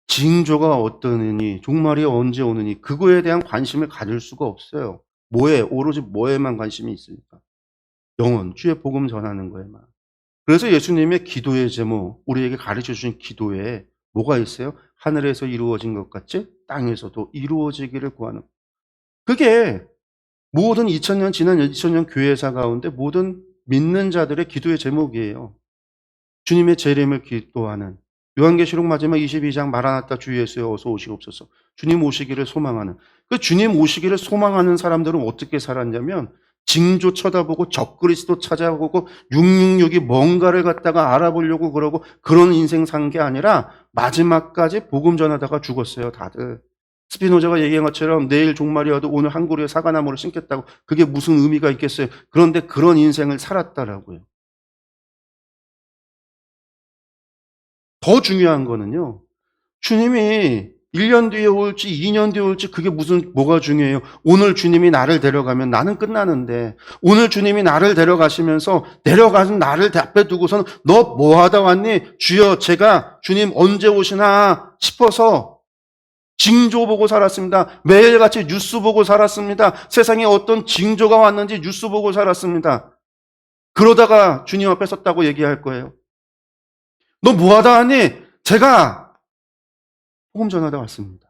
징조가 어떠느니 종말이 언제 오느니 그거에 대한 관심을 가질 수가 없어요. 뭐에 오로지 뭐에만 관심이 있으니까. 영혼, 주의 복음 전하는 거에만. 그래서 예수님의 기도의 제목, 우리에게 가르쳐 주신 기도에 뭐가 있어요? 하늘에서 이루어진 것 같이 땅에서도 이루어지기를 구하는. 그게 모든 2000년 지난 2000년 교회사 가운데 모든 믿는 자들의 기도의 제목이에요. 주님의 재림을 기도하는. 요한계시록 마지막 22장 마라나타 주 예수여 어서 오시옵소서. 주님 오시기를 소망하는. 그 주님 오시기를 소망하는 사람들은 어떻게 살았냐면 징조 쳐다보고 적그리스도 찾아보고 666이 뭔가를 갖다가 알아보려고 그러고 그런 인생 산 게 아니라 마지막까지 복음 전하다가 죽었어요, 다들. 스피노자가 얘기한 것처럼 내일 종말이 와도 오늘 한 그루의 사과나무를 심겠다고. 그게 무슨 의미가 있겠어요? 그런데 그런 인생을 살았다라고요. 더 중요한 거는요. 주님이 1년 뒤에 올지 2년 뒤에 올지 그게 뭐가 중요해요. 오늘 주님이 나를 데려가면 나는 끝나는데 오늘 주님이 나를 데려가시면서 내려가는 나를 앞에 두고서는 너 뭐하다 왔니? 주여 제가 주님 언제 오시나 싶어서 징조 보고 살았습니다. 매일같이 뉴스 보고 살았습니다. 세상에 어떤 징조가 왔는지 뉴스 보고 살았습니다. 그러다가 주님 앞에 섰다고 얘기할 거예요. 너 뭐하다 왔니? 제가 복음 전하다 왔습니다.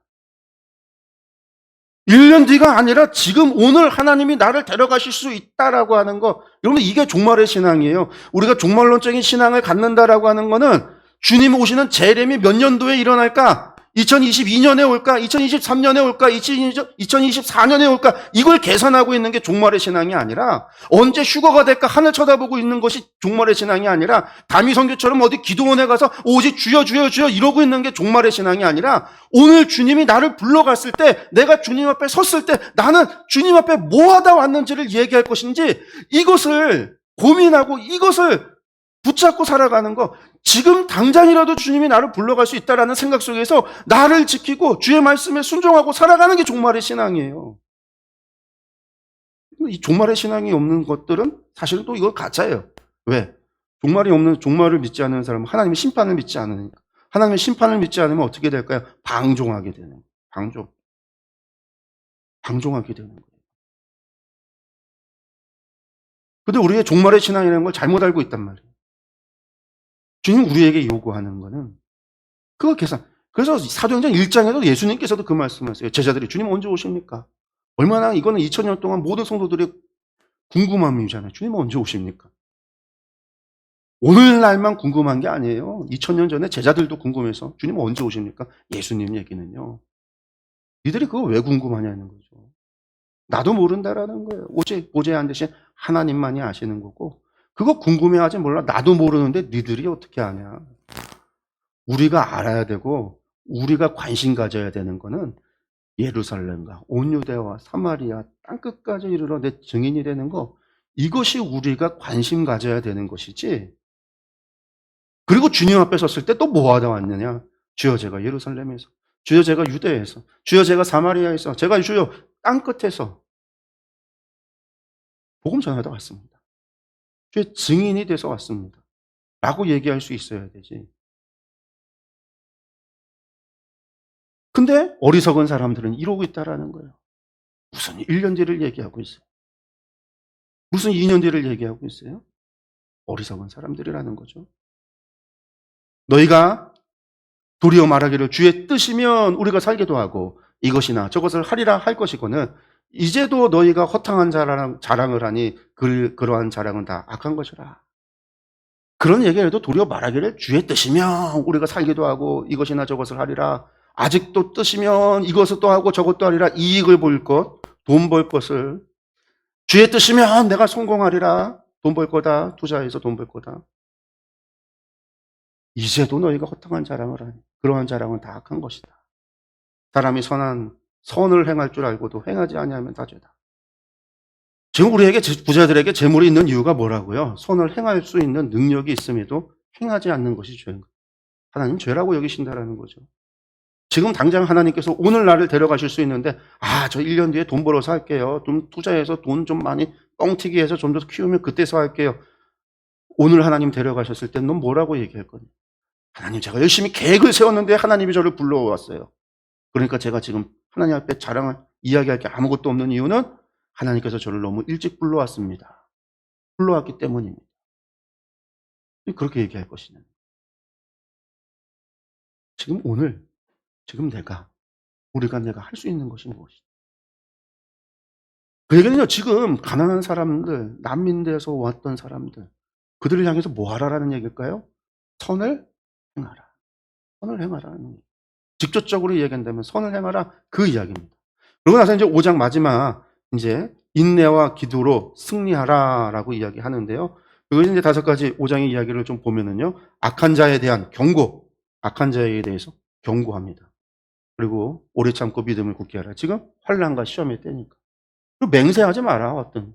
1년 뒤가 아니라 지금 오늘 하나님이 나를 데려가실 수 있다라고 하는 거. 여러분 이게 종말의 신앙이에요. 우리가 종말론적인 신앙을 갖는다라고 하는 거는 주님 오시는 재림이 몇 년도에 일어날까? 2022년에 올까? 2023년에 올까? 2024년에 올까? 이걸 계산하고 있는 게 종말의 신앙이 아니라 언제 휴거가 될까 하늘 쳐다보고 있는 것이 종말의 신앙이 아니라 다미 선교처럼 어디 기도원에 가서 오직 주여 주여 주여 이러고 있는 게 종말의 신앙이 아니라 오늘 주님이 나를 불러갔을 때 내가 주님 앞에 섰을 때 나는 주님 앞에 뭐 하다 왔는지를 얘기할 것인지 이것을 고민하고 이것을 붙잡고 살아가는 거. 지금 당장이라도 주님이 나를 불러갈 수 있다는 생각 속에서 나를 지키고 주의 말씀에 순종하고 살아가는 게 종말의 신앙이에요. 이 종말의 신앙이 없는 것들은 사실은 또 이거 가짜예요. 왜? 종말을 믿지 않는 사람은 하나님의 심판을 믿지 않으니까. 하나님의 심판을 믿지 않으면 어떻게 될까요? 방종하게 되는 거예요. 방종하게 되는 거예요. 근데 우리의 종말의 신앙이라는 걸 잘못 알고 있단 말이에요. 주님 우리에게 요구하는 거는 그거 계산. 그래서 사도행전 1장에도 예수님께서도 그 말씀하세요. 제자들이 주님 언제 오십니까? 얼마나 이거는 2000년 동안 모든 성도들의 궁금함이잖아요. 주님 언제 오십니까? 오늘날만 궁금한 게 아니에요. 2000년 전에 제자들도 궁금해서 주님 언제 오십니까? 예수님 얘기는요. 니들이 그거 왜 궁금하냐는 거죠. 나도 모른다라는 거예요. 오제한 대신 하나님만이 아시는 거고 그거 궁금해하지 몰라. 나도 모르는데 니들이 어떻게 아냐. 우리가 알아야 되고 우리가 관심 가져야 되는 거는 예루살렘과 온 유대와 사마리아 땅끝까지 이르러 내 증인이 되는 거 이것이 우리가 관심 가져야 되는 것이지. 그리고 주님 앞에 섰을 때 또 뭐 하다 왔느냐. 주여 제가 예루살렘에서 주여 제가 유대에서 주여 제가 사마리아에서 제가 주여 땅끝에서 복음 전하다 왔습니다. 주의 증인이 돼서 왔습니다. 라고 얘기할 수 있어야 되지. 근데 어리석은 사람들은 이러고 있다라는 거예요. 무슨 1년 뒤를 얘기하고 있어요. 무슨 2년 뒤를 얘기하고 있어요. 어리석은 사람들이라는 거죠. 너희가 도리어 말하기를 주의 뜻이면 우리가 살기도 하고 이것이나 저것을 하리라 할 것이거늘 이제도 너희가 허탕한 자랑을 하니 그러한 자랑은 다 악한 것이라. 그런 얘기를 해도 도리어 말하기를 주의 뜻이면 우리가 살기도 하고 이것이나 저것을 하리라. 아직도 뜻이면 이것도 하고 저것도 하리라. 이익을 볼 것, 돈 벌 것을. 주의 뜻이면 내가 성공하리라. 돈 벌 거다. 투자해서 돈 벌 거다. 이제도 너희가 허탕한 자랑을 하니 그러한 자랑은 다 악한 것이다. 사람이 선을 행할 줄 알고도 행하지 아니하면 다 죄다. 지금 우리에게 부자들에게 재물이 있는 이유가 뭐라고요? 선을 행할 수 있는 능력이 있음에도 행하지 않는 것이 죄인 거예요. 하나님 죄라고 여기신다라는 거죠. 지금 당장 하나님께서 오늘 나를 데려가실 수 있는데 저 1년 뒤에 돈 벌어서 할게요. 좀 투자해서 돈 좀 많이 뻥튀기 해서 좀 더 키우면 그때서 할게요. 오늘 하나님 데려가셨을 때 넌 뭐라고 얘기할 거냐? 하나님 제가 열심히 계획을 세웠는데 하나님이 저를 불러왔어요. 그러니까 제가 지금 하나님 앞에 이야기할 게 아무것도 없는 이유는 하나님께서 저를 너무 일찍 불러왔습니다. 불러왔기 때문입니다. 그렇게 얘기할 것이냐. 지금 오늘 지금 우리가 할 수 있는 것이 무엇이냐. 그 얘기는요, 지금 가난한 사람들, 난민대에서 왔던 사람들, 그들을 향해서 뭐 하라라는 얘기일까요? 선을 행하라. 선을 행하라는 얘기. 직접적으로 얘기한다면 선을 행하라, 그 이야기입니다. 그러고 나서 이제 5장 마지막 이제 인내와 기도로 승리하라라고 이야기하는데요. 여기 이제 5가지 5장의 이야기를 좀 보면은요. 악한 자에 대한 경고, 악한 자에 대해서 경고합니다. 그리고 오래 참고 믿음을 굳게 하라. 지금 환난과 시험의 때니까. 그리고 맹세하지 마라. 어떤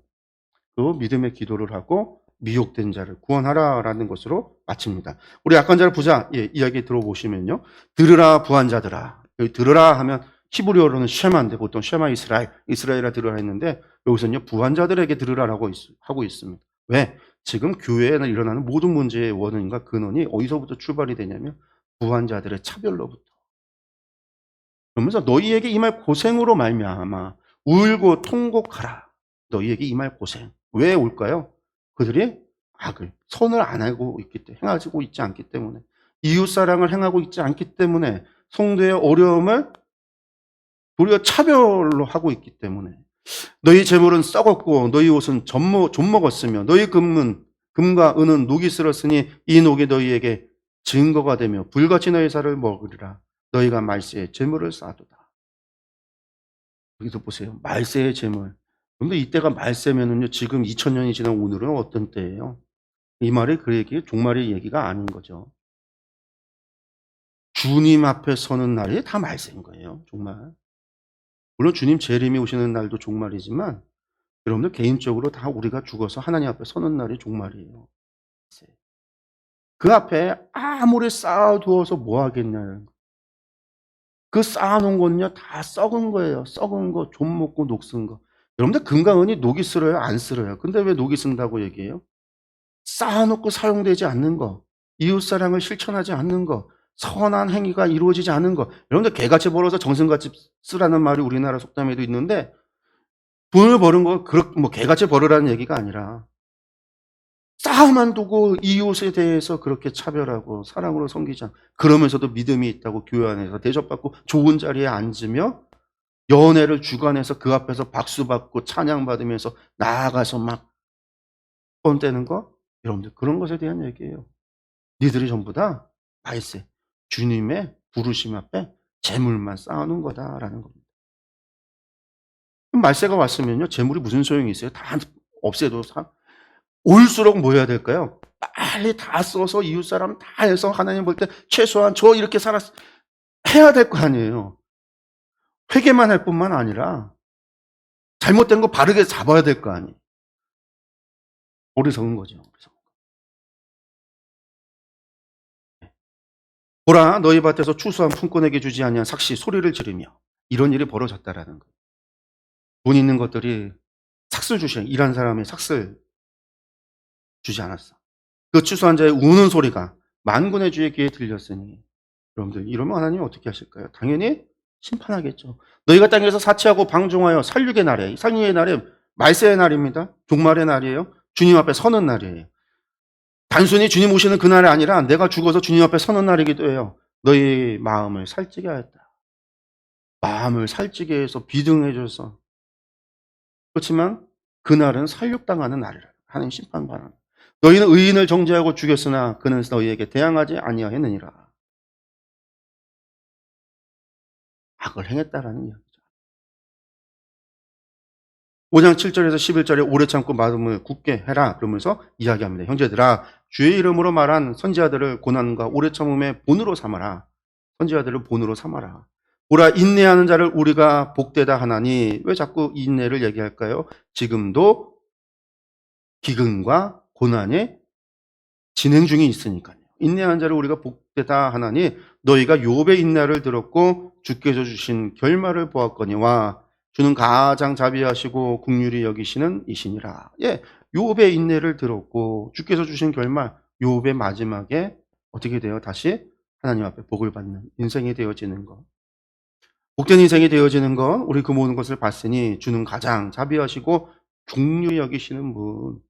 그 믿음의 기도를 하고 미혹된 자를 구원하라라는 것으로 마칩니다. 우리 악한 자를 부자 이야기 들어보시면요. 들으라 부한 자들아. 여기 들으라 하면 히브리어로는 쉐마인데 보통 쉐마 이스라엘아 들으라 했는데 여기서는요. 부한 자들에게 들으라라고 하고 있습니다. 왜? 지금 교회에 일어나는 모든 문제의 원인과 근원이 어디서부터 출발이 되냐면 부한 자들의 차별로부터. 그러면서 너희에게 임할 고생으로 말미암아 울고 통곡하라. 너희에게 임할 고생. 왜 올까요? 그들이 선을 안 하고 있기 때문에, 행하고 있지 않기 때문에, 이웃사랑을 행하고 있지 않기 때문에, 성도의 어려움을 도리어 차별로 하고 있기 때문에, 너희 재물은 썩었고 너희 옷은 좀 먹었으며 너희 금과 은은 녹이 쓸었으니 이 녹이 너희에게 증거가 되며 불같이 너희 살을 먹으리라. 너희가 말세에 재물을 쌓도다. 여기서 보세요. 말세의 재물. 그런데 이때가 말세면은요, 지금 2000년이 지난 오늘은 어떤 때예요? 이 말이 그 얘기, 종말의 얘기가 아닌 거죠. 주님 앞에 서는 날이 다 말세인 거예요, 정말. 물론 주님 재림이 오시는 날도 종말이지만, 여러분들 개인적으로 다 우리가 죽어서 하나님 앞에 서는 날이 종말이에요. 그 앞에 아무리 쌓아두어서 뭐 하겠냐는. 그 쌓아놓은 건요, 다 썩은 거예요. 썩은 거, 좀 먹고 녹슨 거. 여러분들 금과 은이 녹이 쓸어요? 안 쓸어요? 근데 왜 녹이 쓴다고 얘기해요? 쌓아놓고 사용되지 않는 거, 이웃사랑을 실천하지 않는 거, 선한 행위가 이루어지지 않은 거. 여러분들 개같이 벌어서 정승같이 쓰라는 말이 우리나라 속담에도 있는데 돈을 버는 거 뭐 개같이 벌으라는 얘기가 아니라 쌓아만 두고 이웃에 대해서 그렇게 차별하고 사랑으로 섬기지 않고 그러면서도 믿음이 있다고 교회 안에서 대접받고 좋은 자리에 앉으며 연회를 주관해서 그 앞에서 박수받고 찬양받으면서 나아가서 막 뻔대는 거? 여러분들 그런 것에 대한 얘기예요. 니들이 전부 다 말세, 주님의 부르심 앞에 재물만 쌓아놓은 거다라는 겁니다. 그럼 말세가 왔으면요, 재물이 무슨 소용이 있어요? 다 없애도 올수록 뭐 해야 될까요? 빨리 다 써서 이웃사람 다 해서 하나님 볼 때 최소한 저 이렇게 해야 될 거 아니에요. 회개만 할 뿐만 아니라 잘못된 거 바르게 잡아야 될 거 아니에요. 어리석은 거죠. 보라, 너희 밭에서 추수한 품꾼에게 주지 아니한 삭시 소리를 지르며 이런 일이 벌어졌다라는 거예요. 돈 있는 것들이 일한 사람의 삭슬 주지 않았어. 그 추수한 자의 우는 소리가 만군의 주의 귀에 들렸으니 여러분들 이러면 하나님이 어떻게 하실까요? 당연히 심판하겠죠. 너희가 땅에서 사치하고 방종하여 살육의 날에 말세의 날입니다. 종말의 날이에요. 주님 앞에 서는 날이에요. 단순히 주님 오시는 그날이 아니라 내가 죽어서 주님 앞에 서는 날이기도 해요. 너희 마음을 살찌게 하였다. 마음을 살찌게 해서 비등해져서. 그렇지만 그날은 살육당하는 날이라. 하나님 심판받는. 너희는 의인을 정죄하고 죽였으나 그는 너희에게 대항하지 아니하였느니라. 악을 행했다라는 이야기죠. 5장 7절에서 11절에 오래 참고 마음을 굳게 해라 그러면서 이야기합니다. 형제들아, 주의 이름으로 말한 선지자들을 고난과 오래 참음의 본으로 삼아라. 선지자들을 본으로 삼아라. 보라, 인내하는 자를 우리가 복되다 하나니. 왜 자꾸 인내를 얘기할까요? 지금도 기근과 고난이 진행 중에 있으니까요. 인내하는 자를 우리가 복되다 하나니 너희가 욥의 인내를 들었고 주께서 주신 결말을 보았거니와 주는 가장 자비하시고 긍휼히 여기시는 이시니라. 예, 욥의 인내를 들었고 주께서 주신 결말, 욥의 마지막에 어떻게 돼요? 다시 하나님 앞에 복을 받는 인생이 되어지는 것. 복된 인생이 되어지는 것, 우리 그 모든 것을 봤으니 주는 가장 자비하시고 긍휼히 여기시는 분.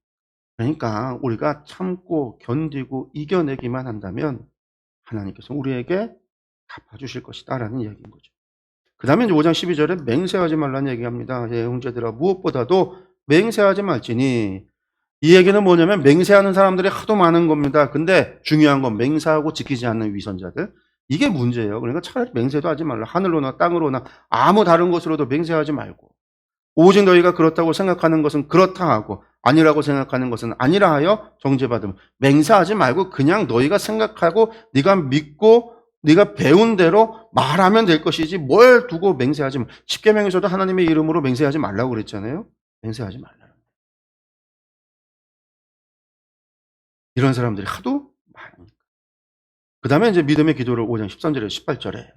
그러니까 우리가 참고 견디고 이겨내기만 한다면 하나님께서 우리에게 갚아주실 것이다라는 이야기인 거죠. 그 다음에 이제 5장 12절에 맹세하지 말라는 얘기합니다. 형제들아 무엇보다도 맹세하지 말지니, 이 얘기는 뭐냐면 맹세하는 사람들이 하도 많은 겁니다. 근데 중요한 건 맹세하고 지키지 않는 위선자들, 이게 문제예요. 그러니까 차라리 맹세도 하지 말라. 하늘로나 땅으로나 아무 다른 것으로도 맹세하지 말고, 오직 너희가 그렇다고 생각하는 것은 그렇다 하고 아니라고 생각하는 것은 아니라 하여 정죄받음. 맹세하지 말고 그냥 너희가 생각하고 네가 믿고 네가 배운 대로 말하면 될 것이지 뭘 두고 맹세하지 마. 십계명에서도 하나님의 이름으로 맹세하지 말라고 그랬잖아요. 맹세하지 말라. 이런 사람들이 하도 많으니까. 그 다음에 이제 믿음의 기도를 5장 13절에 18절에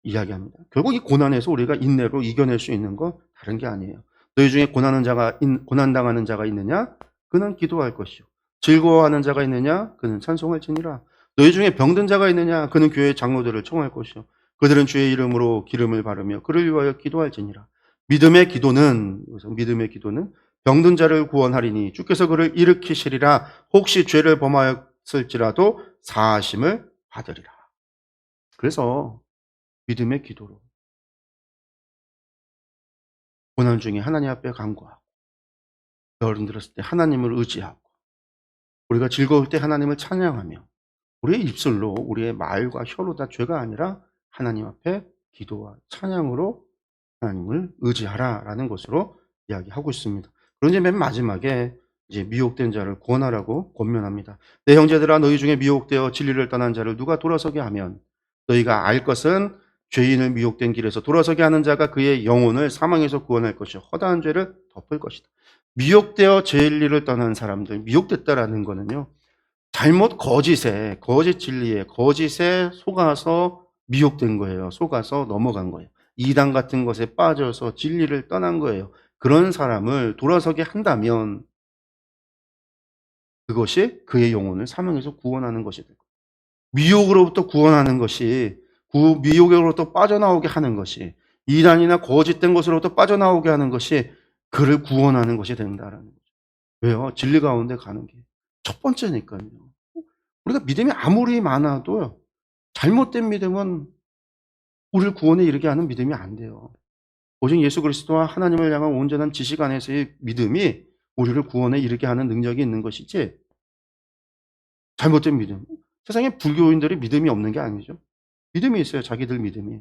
이야기합니다. 결국 이 고난에서 우리가 인내로 이겨낼 수 있는 건 다른 게 아니에요. 너희 중에 고난당하는 자가 있느냐? 그는 기도할 것이요. 즐거워하는 자가 있느냐? 그는 찬송할지니라. 너희 중에 병든 자가 있느냐? 그는 교회 장로들을 청할 것이요. 그들은 주의 이름으로 기름을 바르며 그를 위하여 기도할지니라. 믿음의 기도는 병든 자를 구원하리니 주께서 그를 일으키시리라. 혹시 죄를 범하였을지라도 사하심을 받으리라. 그래서 믿음의 기도로 고난 중에 하나님 앞에 간구하고, 여름 들었을 때 하나님을 의지하고, 우리가 즐거울 때 하나님을 찬양하며, 우리의 입술로 우리의 말과 혀로 다 죄가 아니라 하나님 앞에 기도와 찬양으로 하나님을 의지하라라는 것으로 이야기하고 있습니다. 그런데 맨 마지막에 이제 미혹된 자를 구원하라고 권면합니다. 내 형제들아 너희 중에 미혹되어 진리를 떠난 자를 누가 돌아서게 하면 너희가 알 것은 죄인을 미혹된 길에서 돌아서게 하는 자가 그의 영혼을 사망에서 구원할 것이요 허다한 죄를 덮을 것이다. 미혹되어 진리를 떠난 사람들, 미혹됐다라는 거는요, 거짓 진리에, 거짓에 속아서 미혹된 거예요. 속아서 넘어간 거예요. 이단 같은 것에 빠져서 진리를 떠난 거예요. 그런 사람을 돌아서게 한다면 그것이 그의 영혼을 사망에서 구원하는 것이 될 거예요. 미혹으로부터 구원하는 것이, 미혹으로부터 빠져나오게 하는 것이, 이단이나 거짓된 것으로부터 빠져나오게 하는 것이 그를 구원하는 것이 된다라는 거죠. 왜요? 진리 가운데 가는 게 첫 번째니까요. 우리가 믿음이 아무리 많아도 잘못된 믿음은 우리를 구원에 이르게 하는 믿음이 안 돼요. 오직 예수 그리스도와 하나님을 향한 온전한 지식 안에서의 믿음이 우리를 구원에 이르게 하는 능력이 있는 것이지, 잘못된 믿음. 세상에 불교인들이 믿음이 없는 게 아니죠. 믿음이 있어요. 자기들 믿음이.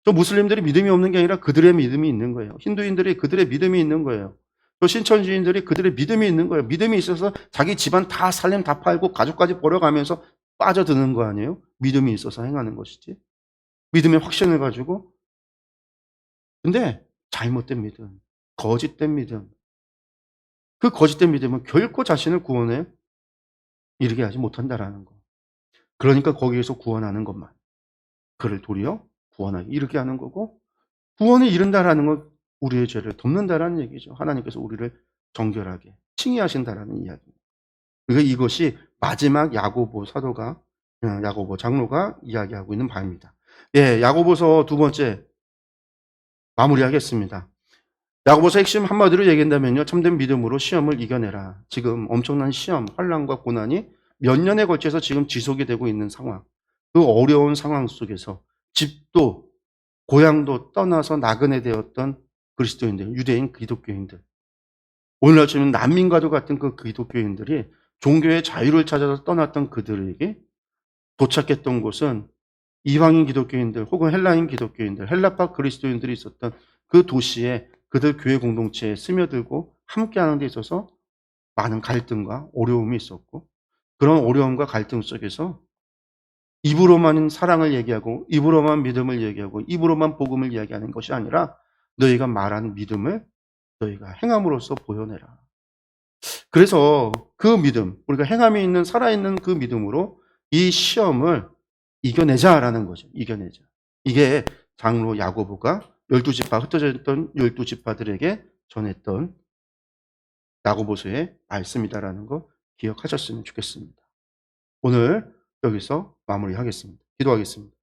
저 무슬림들이 믿음이 없는 게 아니라 그들의 믿음이 있는 거예요. 힌두인들이 그들의 믿음이 있는 거예요. 또 신천지인들이 그들의 믿음이 있는 거예요. 믿음이 있어서 자기 집안 다 살림 다 팔고 가족까지 버려가면서 빠져드는 거 아니에요? 믿음이 있어서 행하는 것이지. 믿음의 확신을 가지고. 근데 잘못된 믿음, 거짓된 믿음, 그 거짓된 믿음은 결코 자신을 구원에 이르게 하지 못한다라는 거. 그러니까 거기에서 구원하는 것만 그를 도리어 구원하게 이르게 하는 거고, 구원에 이른다라는 건 우리의 죄를 덮는다라는 얘기죠. 하나님께서 우리를 정결하게 칭의하신다라는 이야기입니다. 그러니까 이것이 마지막 야고보 사도가, 야고보 장로가 이야기하고 있는 바입니다. 예, 야고보서 두 번째 마무리하겠습니다. 야고보서 핵심 한마디로 얘기한다면요, 참된 믿음으로 시험을 이겨내라. 지금 엄청난 시험, 환난과 고난이 몇 년에 걸쳐서 지금 지속이 되고 있는 상황, 그 어려운 상황 속에서 집도 고향도 떠나서 나그네 되었던 그리스도인들, 유대인 기독교인들, 오늘날 지금 난민과도 같은 그 기독교인들이 종교의 자유를 찾아서 떠났던 그들에게 도착했던 곳은 이방인 기독교인들 혹은 헬라인 기독교인들, 헬라파 그리스도인들이 있었던 그 도시에, 그들 교회 공동체에 스며들고 함께하는 데 있어서 많은 갈등과 어려움이 있었고, 그런 어려움과 갈등 속에서 입으로만 사랑을 얘기하고 입으로만 믿음을 얘기하고 입으로만 복음을 이야기하는 것이 아니라 너희가 말하는 믿음을 너희가 행함으로써 보여내라. 그래서 그 믿음, 우리가 행함이 있는 살아있는 그 믿음으로 이 시험을 이겨내자라는 거죠. 이겨내자. 이게 장로 야고보가 12지파, 흩어져 있던 12지파들에게 전했던 야고보서의 말씀이다라는 거 기억하셨으면 좋겠습니다. 오늘 여기서 마무리하겠습니다. 기도하겠습니다.